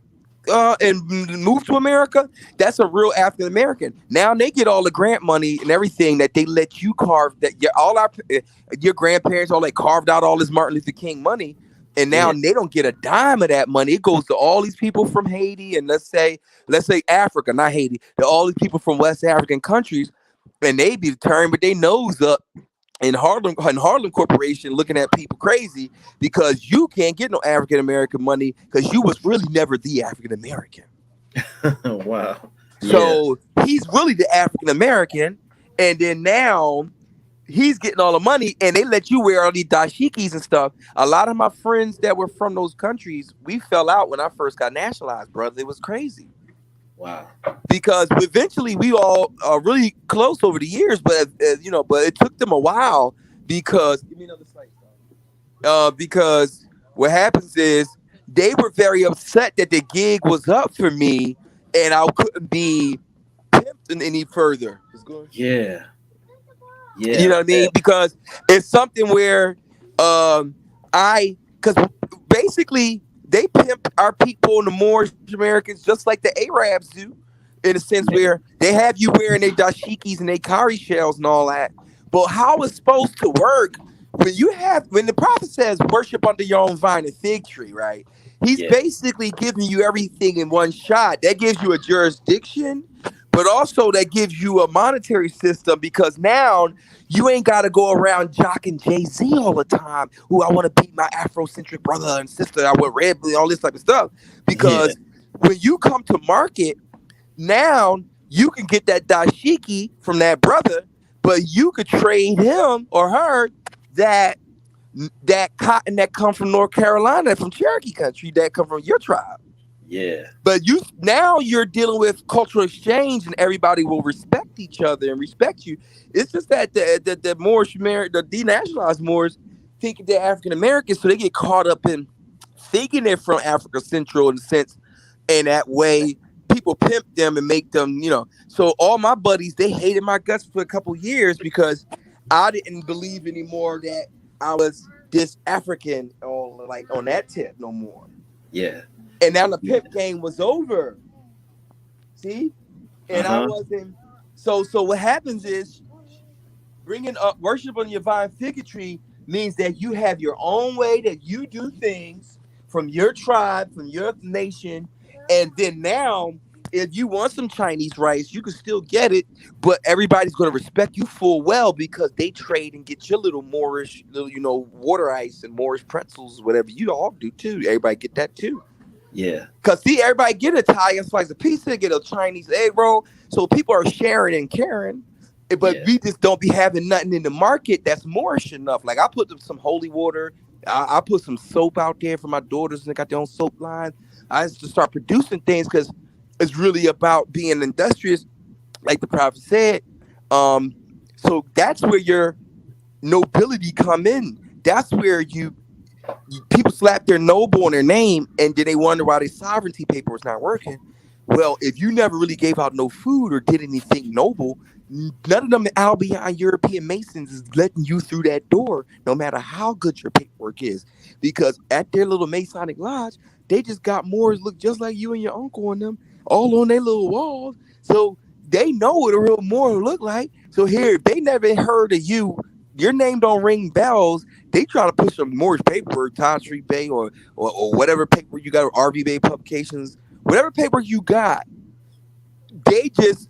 S4: and moved to America, that's a real African American. Now they get all the grant money and everything that they let you carve. That your grandparents all carved out all this Martin Luther King money, and now they don't get a dime of that money. It goes to all these people from Haiti and let's say Africa, not Haiti. To all these people from West African countries, and they be turned with their nose up. In Harlem Corporation, looking at people crazy because you can't get no African American money because you was really never the African American.
S5: Wow.
S4: So he's really the African American, and then now he's getting all the money, and they let you wear all these dashikis and stuff. A lot of my friends that were from those countries, we fell out when I first got nationalized, brother. It was crazy.
S5: Wow. Because
S4: eventually we all are really close over the years, but but it took them a while because because what happens is they were very upset that the gig was up for me and I couldn't be pimped any further.
S5: Yeah.
S4: You know what I mean? Because it's something where because basically they pimp our people in the Moorish Americans just like the Arabs do, in a sense where they have you wearing their dashikis and their cowrie shells and all that. But how it's supposed to work when the prophet says worship under your own vine and fig tree, right? He's basically giving you everything in one shot. That gives you a jurisdiction, but also that gives you a monetary system, because now you ain't got to go around jocking Jay-Z all the time. Who I want to be my Afrocentric brother and sister. I want red, blue, all this type of stuff. Because when you come to market, now you can get that dashiki from that brother, but you could trade him or her that that cotton that come from North Carolina, from Cherokee country, that come from your tribe.
S5: Yeah.
S4: But you're dealing with cultural exchange, and everybody will respect each other and respect you. It's just that the Moorish American, the denationalized Moors, think they're African Americans, so they get caught up in thinking they're from Africa Central in a sense, and that way people pimp them and make them, So all my buddies, they hated my guts for a couple years because I didn't believe anymore that I was this African on that tip no more.
S5: Yeah.
S4: And now the pimp game was over. See? And I wasn't. So what happens is bringing up worship on your divine figure means that you have your own way that you do things from your tribe, from your nation. And then now, if you want some Chinese rice, you can still get it, but everybody's going to respect you full well because they trade and get your little Moorish, water ice and Moorish pretzels, whatever. You all do too. Everybody get that too.
S5: Yeah.
S4: Because see, everybody get an Italian slice of pizza, get a Chinese egg roll. So people are sharing and caring. But we just don't be having nothing in the market that's Moorish enough. Like I put some holy water. I put some soap out there for my daughters, and they got their own soap line. I just start producing things because it's really about being industrious, like the prophet said. So that's where your nobility come in. That's where people slap their noble on their name, and then they wonder why their sovereignty paper is not working. Well, if you never really gave out no food or did anything noble, none of them Albion European Masons is letting you through that door, no matter how good your paperwork is. Because at their little Masonic lodge, they just got Moors look just like you and your uncle and them, all on their little walls. So they know what a real Moor look like. So here, if they never heard of you, your name don't ring bells, they try to push some Moorish paperwork, Todd Street Bay or whatever paper you got, or RV Bay Publications, whatever paper you got, they just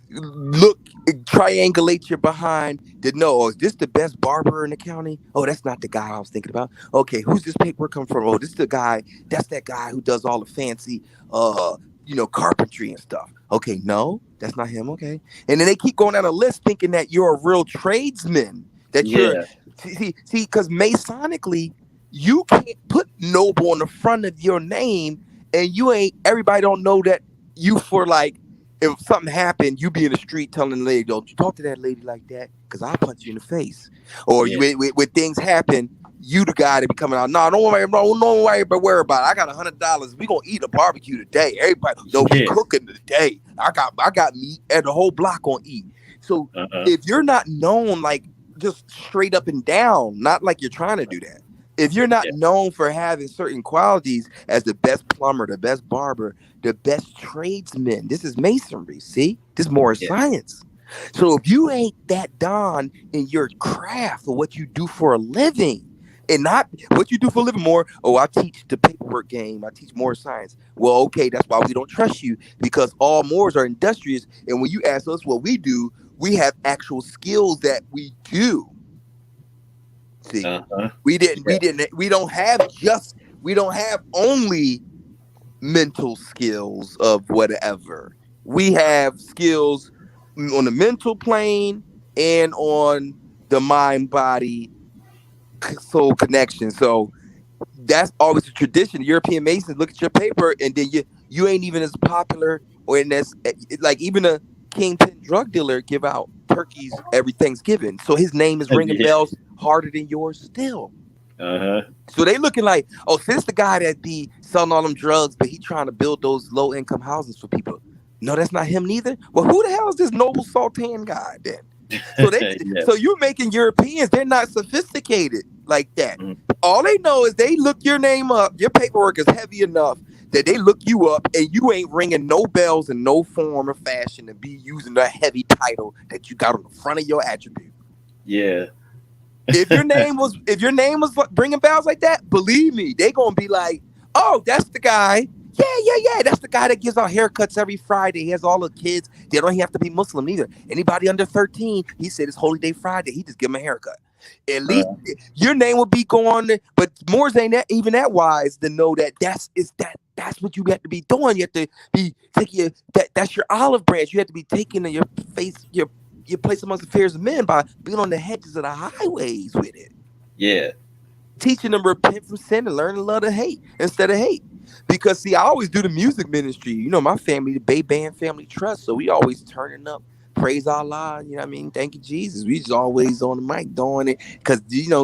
S4: triangulate your behind to know, is this the best barber in the county? Oh, that's not the guy I was thinking about. Okay, who's this paperwork come from? Oh, this is the guy, that's that guy who does all the fancy, carpentry and stuff. Okay, no, that's not him. Okay. And then they keep going down a list thinking that you're a real tradesman. That you're, see, because Masonically, you can't put noble on the front of your name, and everybody don't know that you for like, if something happened, you be in the street telling the lady, don't you talk to that lady like that, because I'll punch you in the face. Or when things happen, you the guy that be coming out, no, don't worry about it. I got $100. We gonna eat a barbecue today. Everybody, we cooking today. I got meat, and the whole block gonna eat. So if you're not known like just straight up and down, not like you're trying to do that. If you're not known for having certain qualities as the best plumber, the best barber, the best tradesman, this is masonry, see? This is more science. So if you ain't that don in your craft or what you do for a living, and not what you do for a living more, I teach the paperwork game, I teach more science. Well, okay, that's why we don't trust you, because all Moors are industrious, and when you ask us what we do, we have actual skills that we do. See, we don't have only mental skills of whatever. We have skills on the mental plane and on the mind body soul connection. So that's always a tradition. European Masons look at your paper, and then you ain't even as popular, or in this, like even a kingpin drug dealer give out turkeys every Thanksgiving, so his name is ringing bells harder than yours still. So they looking like, since the guy that be selling all them drugs, but he trying to build those low income houses for people. No, that's not him neither. Well, who the hell is this noble sultan guy then? So so you're making Europeans, they're not sophisticated like that. All they know is they look your name up, your paperwork is heavy enough that they look you up, and you ain't ringing no bells in no form or fashion to be using that heavy title that you got on the front of your attribute.
S5: Yeah.
S4: If your name was bringing bells like that, believe me, they gonna be like, oh, that's the guy. Yeah. That's the guy that gives out haircuts every Friday. He has all the kids. They don't have to be Muslim either. Anybody under 13, he said it's Holy Day Friday. He just give them a haircut. At least your name would be going there. But Moors ain't even that wise to know that that's what you have to be doing. You have to be taking that's your olive branch. You have to be taking your face, your place amongst the affairs of men by being on the hedges of the highways with it.
S5: Yeah.
S4: teaching them repent from sin and learn to love to hate instead of hate. Because see, I always do the music ministry. You know, my family, the Bay Band Family Trust, so we always turning up, praise Allah. You know what I mean? Thank you, Jesus. We just always on the mic doing it because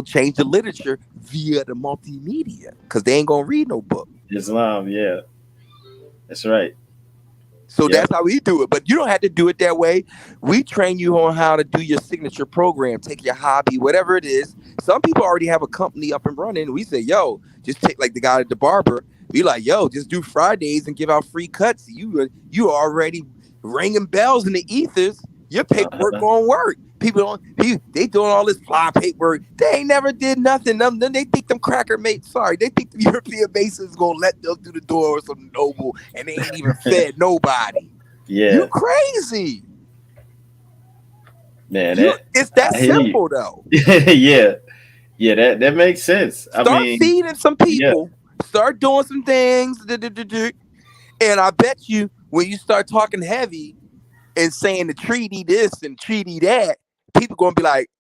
S4: change the literature via the multimedia because they ain't gonna read no book.
S5: Islam, yeah, that's right.
S4: So that's how we do it. But you don't have to do it that way. We train you on how to do your signature program, take your hobby, whatever it is. Some people already have a company up and running. We say, yo, just take like the guy at the barber. We like, yo, just do Fridays and give out free cuts. You already ringing bells in the ethers. Your paperwork gonna work. People they doing all this fly paperwork. They ain't never did nothing. Then they think them they think the European Masons gonna let them through the door or some noble and they ain't even fed nobody.
S5: Yeah.
S4: You crazy.
S5: Man,
S4: it's that simple though.
S5: Yeah. Yeah, that makes sense.
S4: Start feeding some people, start doing some things, and I bet you when you start talking heavy and saying the treaty this and treaty that, people gonna be like,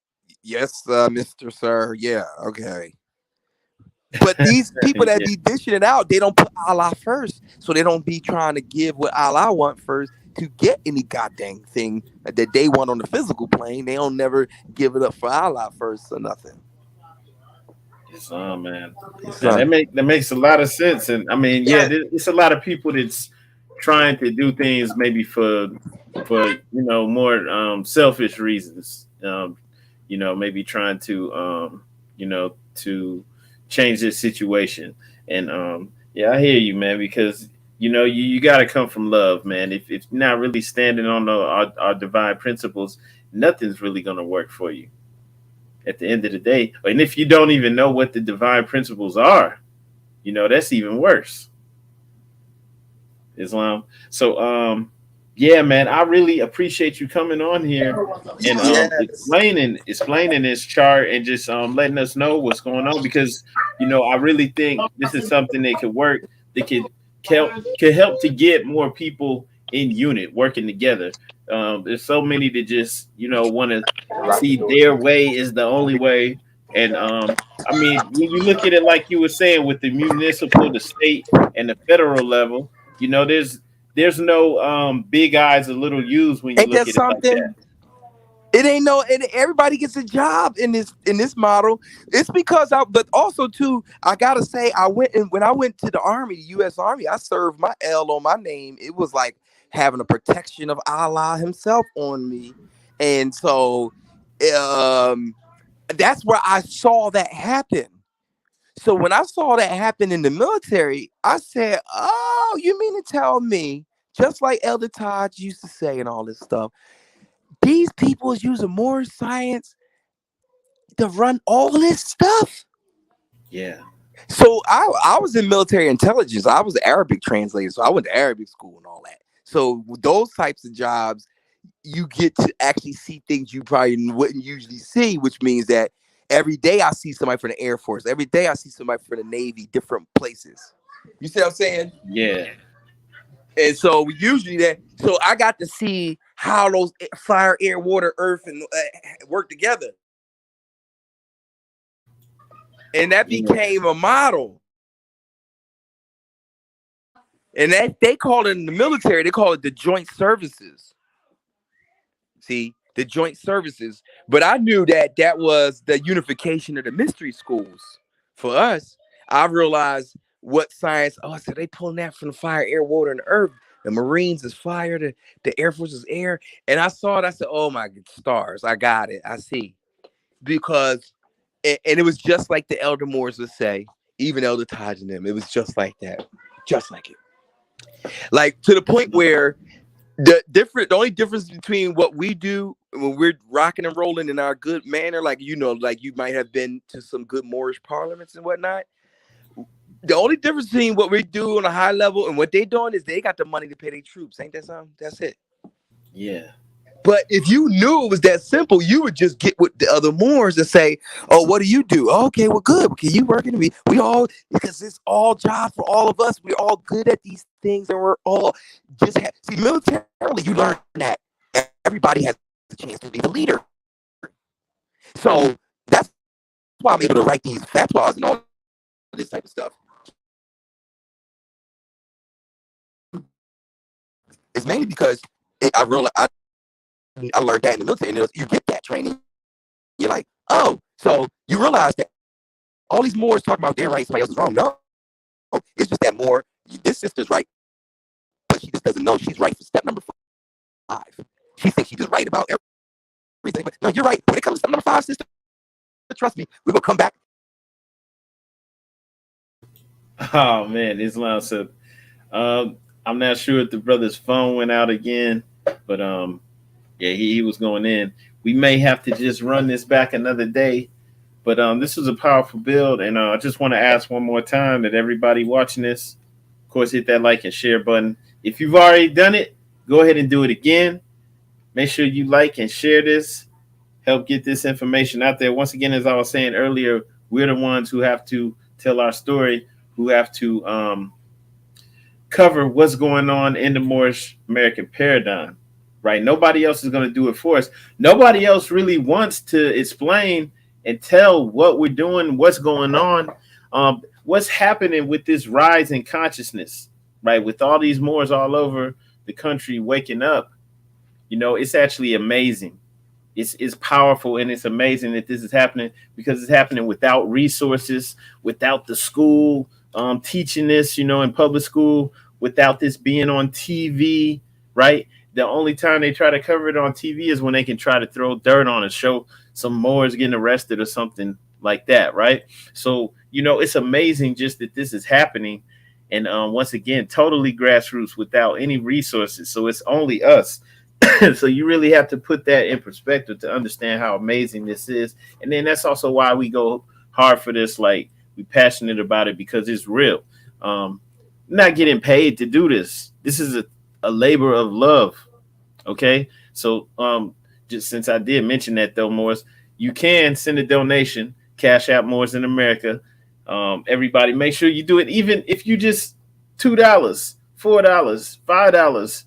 S4: yes, Mr. Sir, yeah, okay. But these people that be dishing it out, they don't put Allah first, so they don't be trying to give what Allah want first to get any goddamn thing that they want on the physical plane. They don't never give it up for Allah first or nothing.
S5: Man. That makes a lot of sense, and I mean, it's a lot of people that's trying to do things maybe for more selfish reasons. Maybe trying to to change this situation. And I hear you, man, because you got to come from love, man. If you're not really standing on our divine principles, nothing's really going to work for you at the end of the day. And if you don't even know what the divine principles are, that's even worse. Islam. So man, I really appreciate you coming on here and explaining this chart and just letting us know what's going on, because I really think this is something that could work, that could help to get more people in unit working together. There's so many that just want to see their way is the only way. And I mean, when you look at it like you were saying with the municipal, the state, and the federal level, there's no big eyes or little U's when you look at it like that.
S4: It ain't everybody gets a job in this model. It's because but also too, I gotta say, when I went to the Army, the U.S. Army, I served my L on my name. It was like having a protection of Allah himself on me. And so that's where I saw that happen. So when I saw that happen in the military, I said, oh, you mean to tell me, just like Elder Todd used to say and all this stuff, these people is using more science to run all this stuff?
S5: Yeah.
S4: So I was in military intelligence. I was an Arabic translator, so I went to Arabic school and all that. So with those types of jobs, you get to actually see things you probably wouldn't usually see, which means that every day I see somebody from the Air Force. Every day I see somebody from the Navy, different places. You see what I'm saying?
S5: Yeah.
S4: And so so I got to see how those fire, air, water, earth, and work together. And that became a model. And that they call it in the military, they call it the joint services. See, the joint services. But I knew that was the unification of the mystery schools. For us, I realized what science, so they pulling that from the fire, air, water, and earth. The Marines is fire, the Air Force is air. And I saw it, I said, oh my stars, I got it. I see. Because, and it was just like the Elder Moors would say, even Elder Taj and them, it was just like that. Just like it. Like to the point where the only difference between what we do when we're rocking and rolling in our good manner, like you might have been to some good Moorish parliaments and whatnot. The only difference between what we do on a high level and what they're doing is they got the money to pay their troops. Ain't that something? That's it.
S5: Yeah.
S4: But if you knew it was that simple, you would just get with the other Moors and say, oh, what do you do? Oh, okay, well, good. Okay, you working? We all, because it's all job for all of us. We're all good at these things, and we're all see, militarily, you learn that everybody has the chance to be the leader. So that's why I'm able to write these fatwas and all this type of stuff. It's mainly because I realized I learned that in the military, and you get that training. You're like, oh, so you realize that all these Moors talk about their right, somebody else is wrong. No, it's just that Moor, this sister's right, but she just doesn't know she's right for step number 5. She thinks she's just right about everything. But no, you're right. When it comes to step number 5, sister, trust me, we're going to come back.
S5: Oh, man, Islam said, I'm not sure if the brother's phone went out again, but yeah, he was going in. We may have to just run this back another day, but this was a powerful build, and I just want to ask one more time that everybody watching this, of course, hit that like and share button. If you've already done it, go ahead and do it again. Make sure you like and share this. Help get this information out there. Once again, as I was saying earlier, we're the ones who have to tell our story, who have to cover what's going on in the Moorish American paradigm, right? Nobody else is going to do it for us. Nobody else really wants to explain and tell what we're doing, what's going on, what's happening with this rise in consciousness, right? With all these Moors all over the country waking up, you know, it's actually amazing. It's powerful, and it's amazing that this is happening, because it's happening without resources, without the school teaching this, you know, in public school, without this being on TV, right? The only time they try to cover it on TV is when they can try to throw dirt on it, show some Moors getting arrested or something like that, right? So, you know, it's amazing just that this is happening. And once again, totally grassroots without any resources. So it's only us. So you really have to put that in perspective to understand how amazing this is. And then that's also why we go hard for this. Like, we're passionate about it because it's real. Not getting paid to do this. This is a labor of love. Okay. So just since I did mention that though, Morris, you can send a donation, Cash App Moors in America. Everybody make sure you do it. Even if you just $2, $4, $5,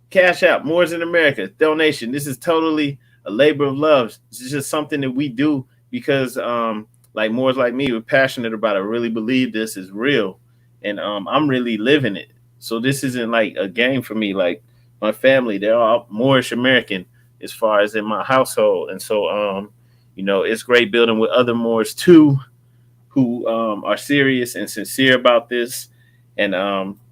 S5: Cash App Moors in America donation. This is totally a labor of love. It's just something that we do because like Moors like me, we're passionate about it. I really believe this is real. And I'm really living it. So this isn't like a game for me. Like my family, they're all Moorish American as far as in my household. And so, you know, it's great building with other Moors too, who are serious and sincere about this. And,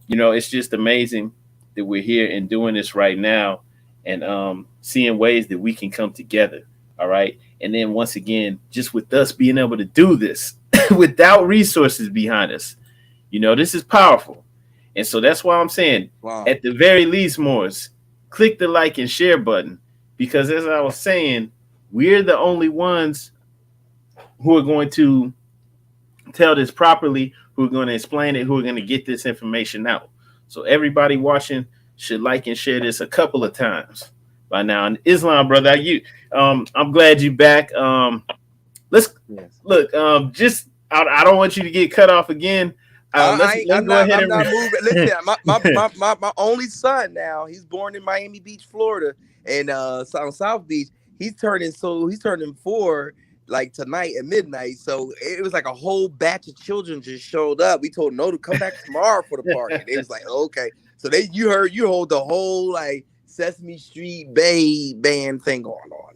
S5: you know, it's just amazing that we're here and doing this right now and seeing ways that we can come together. All right. And then once again, just with us being able to do this without resources behind us, you know, this is powerful. And so that's why I'm saying, wow, at the very least, Moors, click the like and share button, because as I was saying, we're the only ones who are going to tell this properly, who are going to explain it, who are going to get this information out. So everybody watching should like and share this a couple of times by now. And Islam, brother, I'm glad you're back. Let's look. Just I don't want you to get cut off again.
S4: I'm not moving. Listen, my only son now, he's born in Miami Beach, Florida, and on South Beach. He's turning 4 like tonight at midnight. So it was like a whole batch of children just showed up. We told no to come back tomorrow for the party. It was like, okay. So you hold the whole like Sesame Street Bay band thing going on.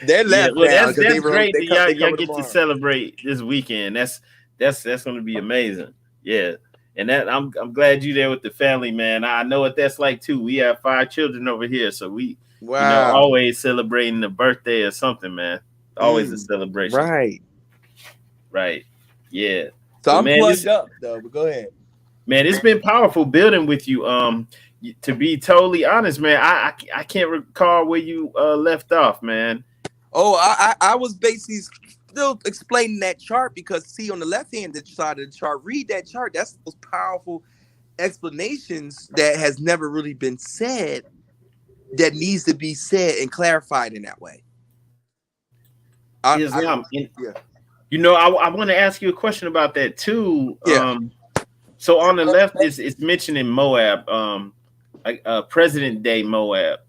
S4: They're left now.
S5: That's great that y'all get to celebrate this weekend. That's going to be amazing. Yeah. And that I'm glad you're there with the family, man. I know what that's like too. We have 5 children over here, so we always celebrating the birthday or something, man. Always a celebration. Right. Yeah.
S4: So I'm plugged up though, but go ahead.
S5: Man, it's been powerful building with you. To be totally honest, man, I can't recall where you left off, man.
S4: Oh, I was basically still explaining that chart, because see on the left hand side of the chart, read that chart. That's the most powerful explanations that has never really been said, that needs to be said and clarified in that way.
S5: You know, I want to ask you a question about that too.
S4: Yeah.
S5: So on the left it's mentioning Moab, President Day Moab.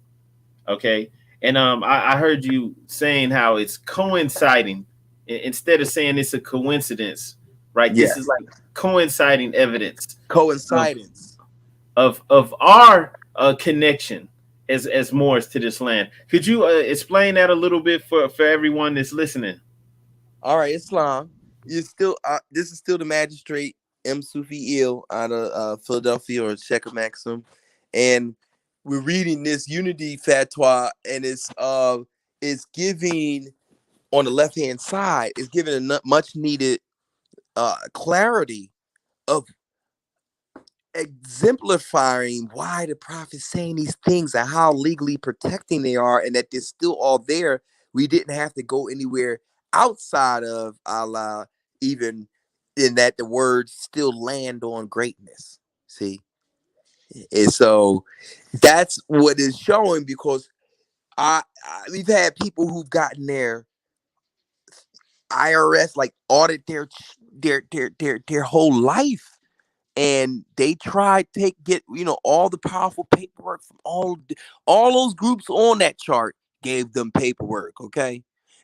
S5: Okay. And I heard you saying how it's coinciding instead of saying it's a coincidence, right?
S4: Yes.
S5: This is like coinciding evidence.
S4: Coincidence
S5: of our connection as Moors to this land. Could you explain that a little bit for everyone that's listening?
S4: All right, Islam. You're still this is still the magistrate M. Sufi Il out of Philadelphia or Sheikh Maxim, and we're reading this unity fatwa, and it's giving on the left hand side, it's giving a much needed clarity of exemplifying why the prophet's saying these things and how legally protecting they are, and that they're still all there. We didn't have to go anywhere outside of Allah, even in that the words still land on greatness. See? And so that's what it's showing, because we've had people who've gotten their IRS like audit their whole life, and they tried to get all the powerful paperwork from all those groups on that chart, gave them paperwork, okay?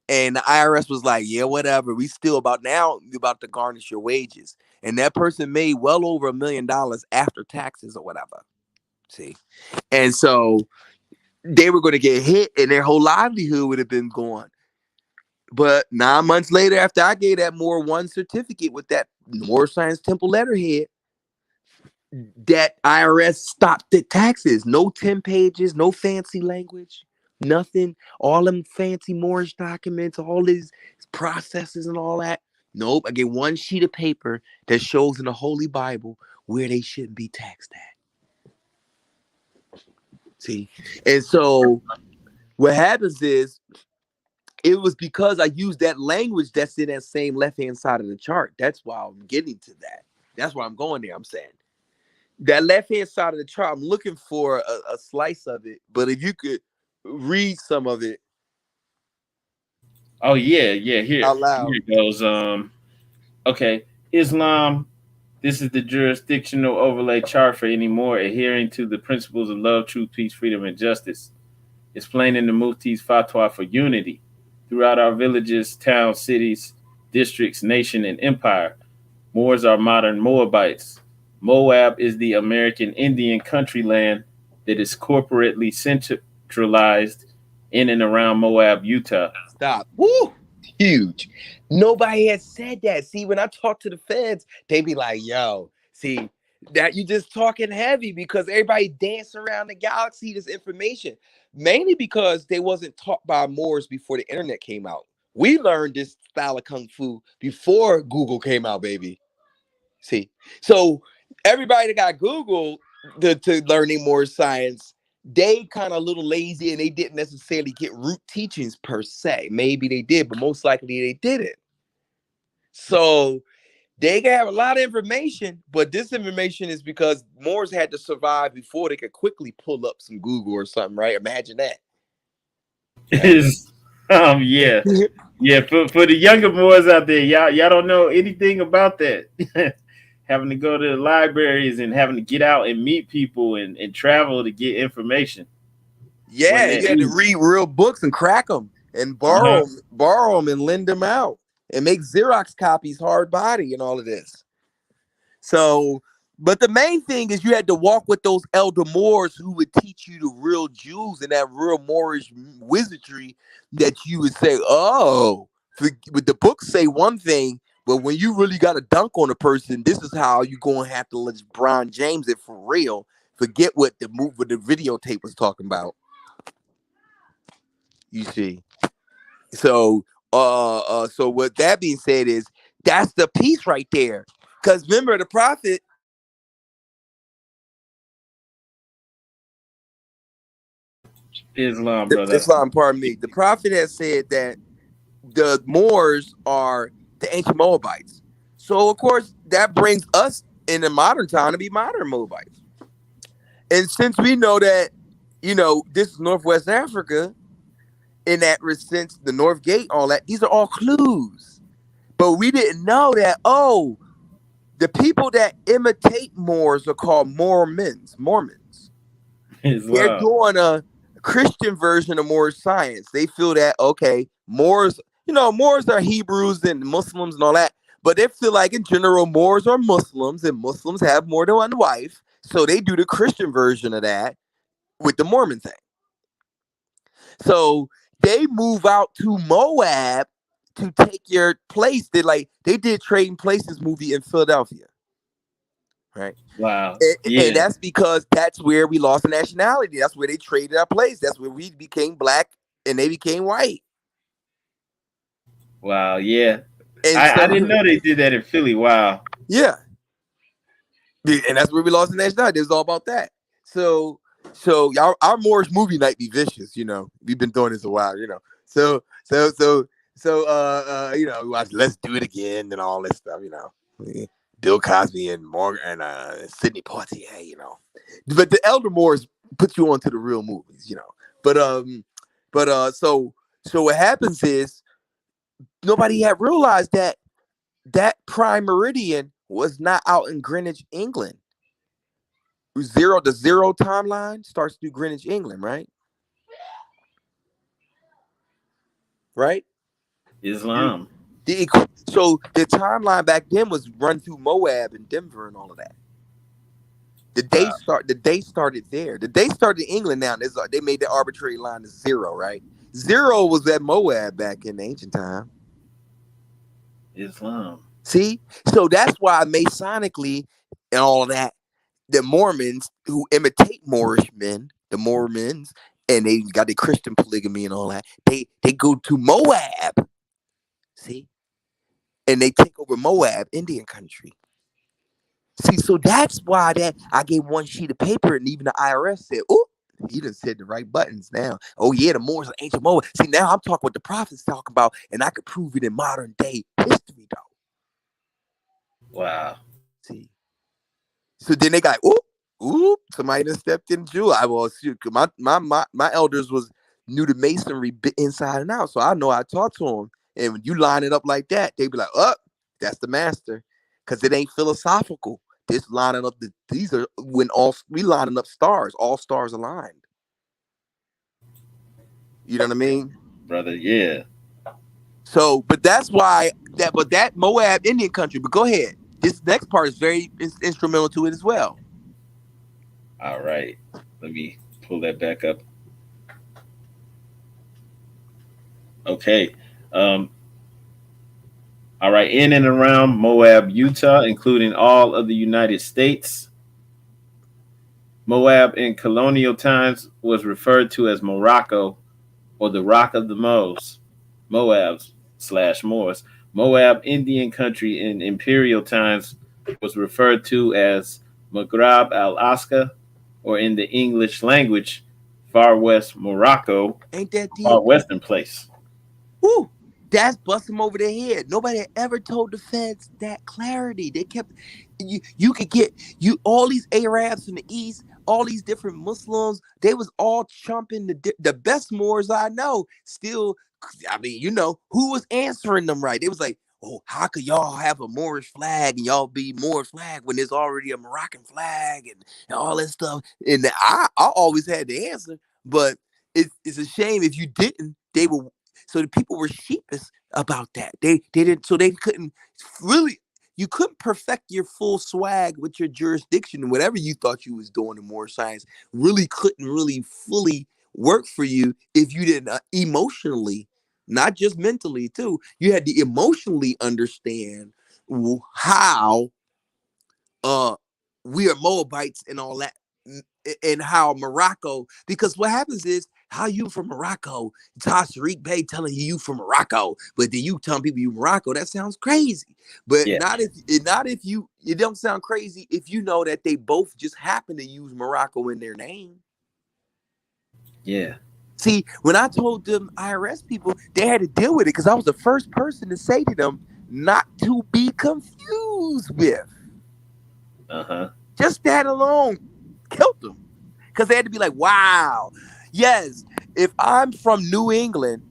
S4: And the IRS was like, yeah, whatever. We still about to garnish your wages. And that person made well over $1 million after taxes or whatever. See? And so they were going to get hit and their whole livelihood would have been gone. But 9 months later, after I gave that Moore 1 certificate with that Moore Science Temple letterhead, that IRS stopped the taxes. No 10 pages, no fancy language, nothing. All them fancy Moorish documents, all these processes and all that. Nope. I get one sheet of paper that shows in the Holy Bible where they shouldn't be taxed at. See? And so what happens is, it was because I used that language that's in that same left-hand side of the chart. That's why I'm getting to that. That's why I'm going there. I'm saying that left-hand side of the chart, I'm looking for a slice of it. But if you could read some of it.
S5: Oh, yeah. Here it goes. Okay. Islam. This is the jurisdictional overlay chart for any more adhering to the principles of love, truth, peace, freedom, and justice. Explaining the Mufti's fatwa for unity throughout our villages, towns, cities, districts, nation, and empire. Moors are modern Moabites. Moab is the American Indian country land that is corporately centralized in and around Moab, Utah.
S4: Stop. Woo! Huge. Nobody has said that. See, when I talk to the feds, they be like, yo, see, that you just talking heavy, because everybody dancing around the galaxy, this information. Mainly because they wasn't taught by Moors before the internet came out. We learned this style of kung fu before Google came out, baby. See, so everybody that got Google to learning more science, they kind of a little lazy, and they didn't necessarily get root teachings per se. Maybe they did, but most likely they didn't. So they can have a lot of information, but this information is because Moors had to survive before they could quickly pull up some Google or something, right? Imagine that.
S5: Is yeah. For the younger Moors out there, y'all don't know anything about that. Having to go to the libraries and having to get out and meet people and travel to get information.
S4: Yeah, you had to read real books and crack them and borrow them and lend them out and make Xerox copies, hard body, and all of this. So, but the main thing is you had to walk with those elder Moors who would teach you the real Jews and that real Moorish wizardry that you would say, oh, but the books say one thing, but when you really got to dunk on a person, this is how you're going to have to let LeBron James it for real. Forget what the videotape was talking about. You see. So, so with that being said is, that's the piece right there. Because remember, the prophet,
S5: Islam, brother.
S4: Islam, pardon me. The prophet has said that the Moors are the ancient Moabites. So, of course, that brings us in the modern time to be modern Moabites. And since we know that, this is Northwest Africa, in that sense, the North Gate, all that, these are all clues. But we didn't know that, the people that imitate Moors are called Mormons. They're doing a Christian version of Moorish science. They feel that, okay, Moors are Hebrews and Muslims and all that, but they feel like in general Moors are Muslims and Muslims have more than one wife. So they do the Christian version of that with the Mormon thing. So they move out to Moab to take your place. They did Trading Places movie in Philadelphia. Right.
S5: Wow.
S4: And that's because that's where we lost nationality. That's where they traded our place. That's where we became black and they became white.
S5: Wow. Yeah. I didn't know they did that in Philly. Wow.
S4: Yeah. And that's where we lost the nationality. It was all about that. So our Moorish movie night be vicious, We've been doing this a while, So watch Let's Do It Again and all this stuff, Bill Cosby and Morgan and Sidney Poitier, But the Elder Moors put you onto the real movies, So what happens is nobody had realized that prime meridian was not out in Greenwich, England. The zero timeline starts through Greenwich, England, right? Right?
S5: Islam.
S4: So the timeline back then was run through Moab and Denver and all of that. The day started there. The day started in England now. They made the arbitrary line to 0, right? 0 was at Moab back in ancient time.
S5: Islam.
S4: See? So that's why Masonically and all of that, the Mormons who imitate Moorish men, the Mormons, and they got the Christian polygamy and all that, they go to Moab. See? And they take over Moab, Indian country. See, so that's why I gave one sheet of paper and even the IRS said, oh, he done said the right buttons now. Oh, yeah, the Moors are ancient Moab. See, now I'm talking what the prophets talk about, and I could prove it in modern day history, though.
S5: Wow.
S4: See. So then they got, somebody done stepped in Jew. I was shoot. My elders knew the masonry inside and out. So I know I taught to them. And when you line it up like that, they be like, that's the master. Because it ain't philosophical. This lining up, these are when we lining up stars, all stars aligned. You know what I mean?
S5: Brother, yeah.
S4: So, but that's why that Moab Indian country, but go ahead. This next part is very instrumental to it as well.
S5: All right. Let me pull that back up. Okay. All right. In and around Moab, Utah, including all of the United States. Moab in colonial times was referred to as Morocco or the Rock of the Moors. Moabs/Moors. Moab Indian country in imperial times was referred to as Maghreb al-Aqsa, or in the English language, Far West Morocco.
S4: Ain't that deep?
S5: Far Western place.
S4: Woo! That's busting them over their head. Nobody had ever told the feds that clarity. They kept you could get all these Arabs from the east, all these different Muslims. They was all chumping the best Moors I know. Still, I mean, who was answering them right? They was like, oh, how could y'all have a Moorish flag and y'all be Moorish flag when there's already a Moroccan flag and all that stuff? And I always had the answer, but it's a shame if you didn't. So the people were sheepish about that. They didn't. So they couldn't really. You couldn't perfect your full swag with your jurisdiction. Whatever you thought you was doing in Moorish science really couldn't really fully work for you if you didn't emotionally, not just mentally too. You had to emotionally understand how we are Moabites and all that, and how Morocco. Because what happens is, how you from Morocco? Tashriq Bey telling you from Morocco, but then you telling people you Morocco. That sounds crazy. But not if you. It don't sound crazy if you know that they both just happen to use Morocco in their name.
S5: Yeah.
S4: See, when I told them IRS people, they had to deal with it because I was the first person to say to them not to be confused with. Just that alone killed them because they had to be like, wow. Yes, if I'm from New England,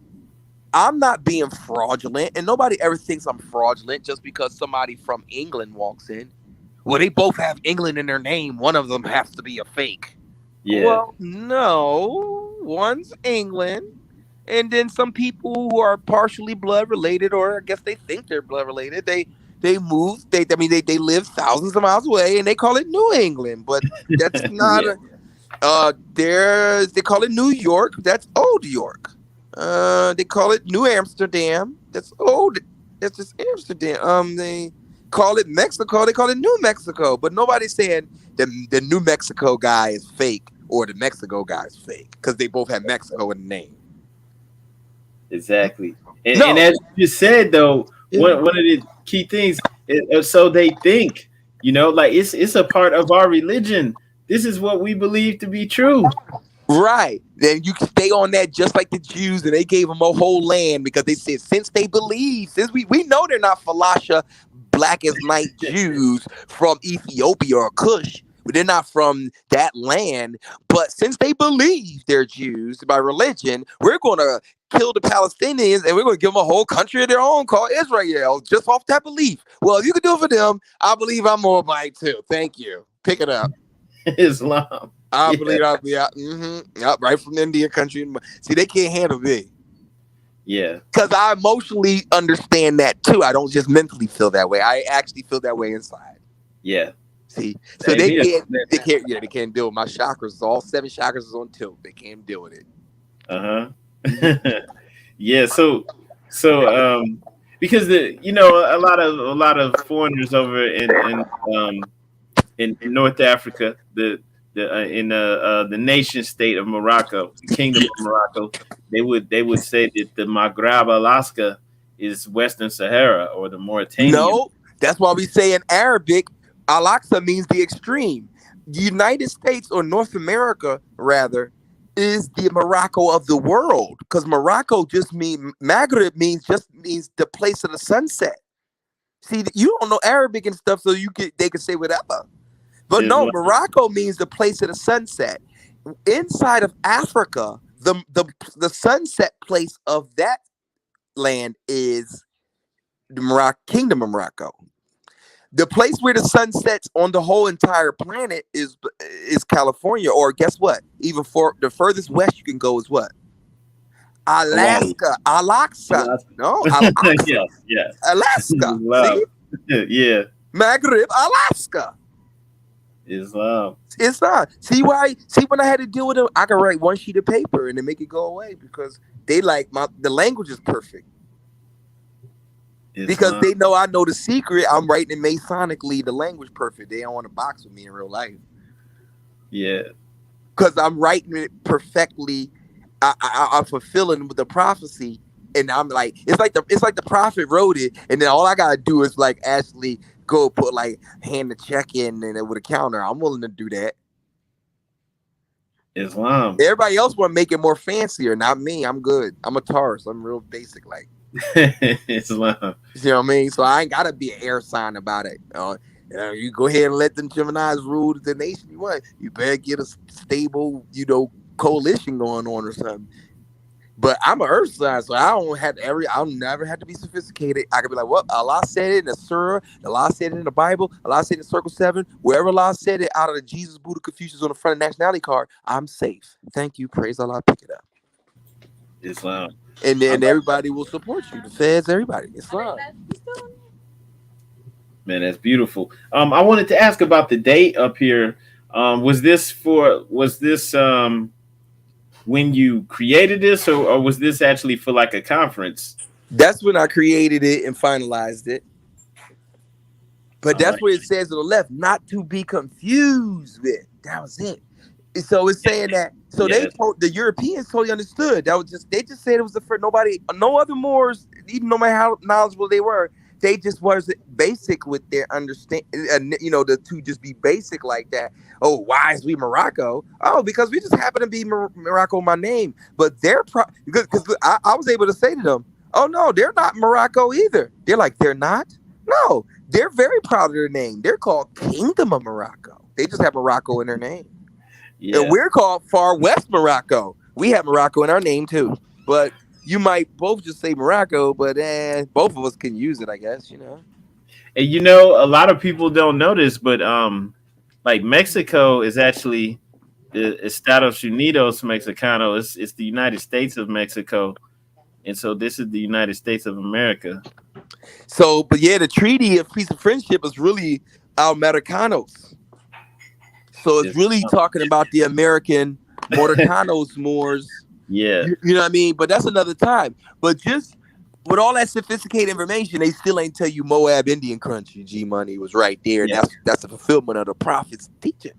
S4: I'm not being fraudulent, and nobody ever thinks I'm fraudulent just because somebody from England walks in. Well, they both have England in their name. One of them has to be a fake.
S5: Yeah.
S4: Well, no. one's England, and then some people who are partially blood related, or I guess they think they're blood related. They moved. They live thousands of miles away, and they call it New England, but that's not they call it New York. That's Old York. They call it New Amsterdam. That's old. That's just Amsterdam. They call it Mexico. They call it New Mexico. But nobody's saying the New Mexico guy is fake or the Mexico guy is fake, because they both have Mexico in the name.
S5: Exactly. And as you said, though, one of the key things is, so they think, like it's a part of our religion. This is what we believe to be true.
S4: Right. Then you can stay on that, just like the Jews, and they gave them a whole land because they said, since they believe, since we know they're not Falasha, black as night Jews from Ethiopia or Kush, they're not from that land, but since they believe they're Jews by religion, we're going to kill the Palestinians and we're going to give them a whole country of their own called Israel, just off that belief. Well, if you can do it for them, I believe I'm Moabite too. Thank you. Pick it up.
S5: Islam.
S4: I believe I'll be out. Right from India country. See, they can't handle me.
S5: Yeah.
S4: Because I emotionally understand that too. I don't just mentally feel that way. I actually feel that way inside.
S5: Yeah.
S4: See, so they can't deal with my chakras. All 7 chakras is on tilt. They can't deal with it.
S5: Yeah. So because a lot of foreigners over in North Africa, the nation state of Morocco, the Kingdom of Morocco, they would say that the Maghreb Alaska is Western Sahara or the Mauritania.
S4: No, that's why we say in Arabic, Al-Aqsa means the extreme. The United States, or North America rather, is the Morocco of the world, because Morocco just means, Maghreb means the place of the sunset. See, you don't know Arabic and stuff, so they can say whatever. But no, Morocco means the place of the sunset. Inside of Africa, the sunset place of that land is the Kingdom of Morocco. The place where the sun sets on the whole entire planet is California, or guess what? Even for the furthest west you can go is what? Alaska. Al-Aqsa. No, Al-Aqsa.
S5: Yes.
S4: Alaska. See?
S5: Yeah.
S4: Maghreb, Alaska.
S5: Islam.
S4: See when I had to deal with them, I could write one sheet of paper and then make it go away, because they like the language is perfect. Because they know I know the secret. I'm writing it Masonically, the language perfect. They don't want to box with me in real life.
S5: Yeah.
S4: Because I'm writing it perfectly. I'm fulfilling with the prophecy. And I'm like, it's like the prophet wrote it. And then all I gotta do is like actually go put hand the check in and with a counter. I'm willing to do that.
S5: Islam.
S4: Everybody else want to make it more fancier. Not me. I'm good. I'm a Taurus. I'm real basic like.
S5: Islam.
S4: You know what I mean? So I ain't gotta be an air sign about it. You go ahead and let them Geminis rule the nation you want. You better get a stable, coalition going on or something. But I'm an earth sign, so I'll never have to be sophisticated. I could be like, well, Allah said it in the Surah, Allah said it in the Bible, Allah said it in Circle 7, wherever Allah said it out of the Jesus, Buddha, Confucius on the front of the nationality card, I'm safe. Thank you. Praise Allah. Pick it up.
S5: Islam.
S4: And then everybody will support you. The feds, everybody. Islam.
S5: Man, that's beautiful. I wanted to ask about the date up here. Was this when you created this, or was this actually for like a conference?
S4: That's when I created it and finalized it. But that's what it says on the left, not to be confused with. That was it. So it's saying that. So the Europeans totally understood. They just said it was no other Moors, even no matter how knowledgeable they were, they just wasn't basic with their understanding. To just be basic like that. Oh, why is we Morocco? Oh, because we just happen to be Morocco, my name. But because I was able to say to them, oh no, they're not Morocco either. They're like, they're not? No, they're very proud of their name. They're called Kingdom of Morocco. They just have Morocco in their name. Yeah. And we're called Far West Morocco. We have Morocco in our name too. But you might both just say Morocco, but both of us can use it, I guess, And a
S5: lot of people don't know this, but like Mexico is actually Estados Unidos Mexicano. It's the United States of Mexico, and so this is the United States of America.
S4: So, but yeah, the Treaty of Peace and Friendship is really Americanos. So it's really talking about the American Mordecanos, Moors.
S5: Yeah.
S4: You know what I mean? But that's another time. But just with all that sophisticated information, they still ain't tell you Moab Indian country, G-Money was right there. And that's the fulfillment of the prophet's teaching.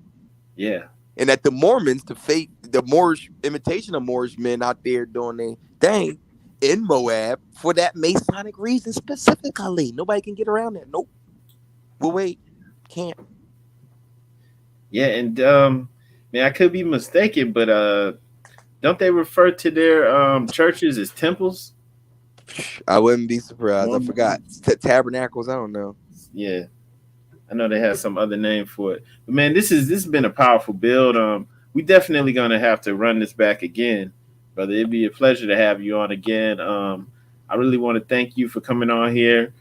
S5: Yeah.
S4: And that the Mormons, the Moorish imitation of Moorish men out there doing their thing in Moab for that Masonic reason specifically. Nobody can get around that. Nope. Well, wait. Can't.
S5: Yeah, and man, I could be mistaken, but don't they refer to their churches as temples?
S4: I wouldn't be surprised. I forgot. Tabernacles, I don't know.
S5: Yeah. I know they have some other name for it. But man, this has been a powerful build. We definitely gonna have to run this back again, brother. It'd be a pleasure to have you on again. I really want to thank you for coming on here,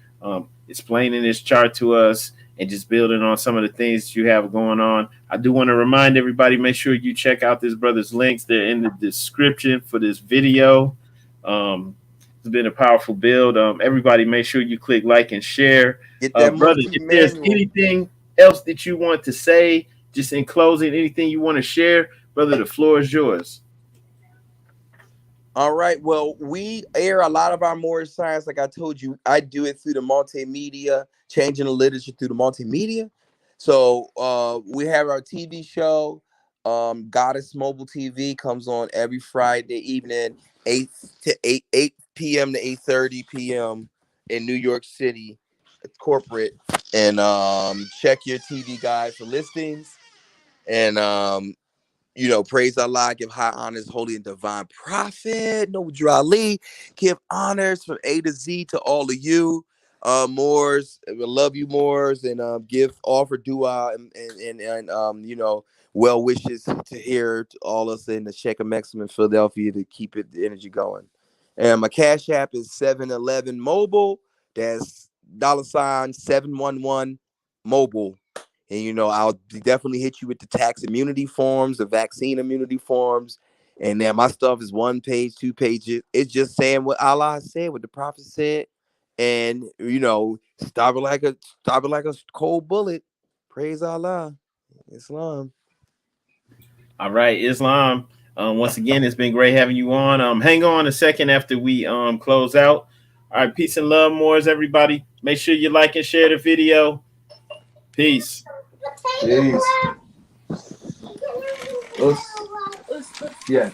S5: explaining this chart to us and just building on some of the things you have going on. I do want to remind everybody, make sure you check out this brother's links. They're in the description for this video. It's been a powerful build. Everybody make sure you click like and share. Brother, if there's anything else that you want to say, just in closing, anything you want to share, brother, the floor is yours.
S4: All right. Well, we air a lot of our Moorish science. Like I told you, I do it through the multimedia, changing the literature through the multimedia. So we have our TV show, Goddess Mobile TV, comes on every Friday evening, 8 p.m. to 8:30 p.m. in New York City, corporate. And check your TV guide for listings. And praise Allah, give high honors, holy and divine prophet, no Ali, give honors from A to Z to all of you, Moors. We love you, Moors, and offer dua and well wishes to hear to all us in the Sheikh of Maxim in Philadelphia to keep the energy going. And my Cash App is 711 Mobile. That's $711 Mobile. And, I'll definitely hit you with the tax immunity forms, the vaccine immunity forms. And then my stuff is 1 page, 2 pages. It's just saying what Allah said, what the prophet said. And, stop it like a cold bullet. Praise Allah. Islam.
S5: All right, Islam. Once again, it's been great having you on. Hang on a second after we close out. All right, peace and love, Moors, everybody. Make sure you like and share the video. Peace.
S4: Peace. Yeah.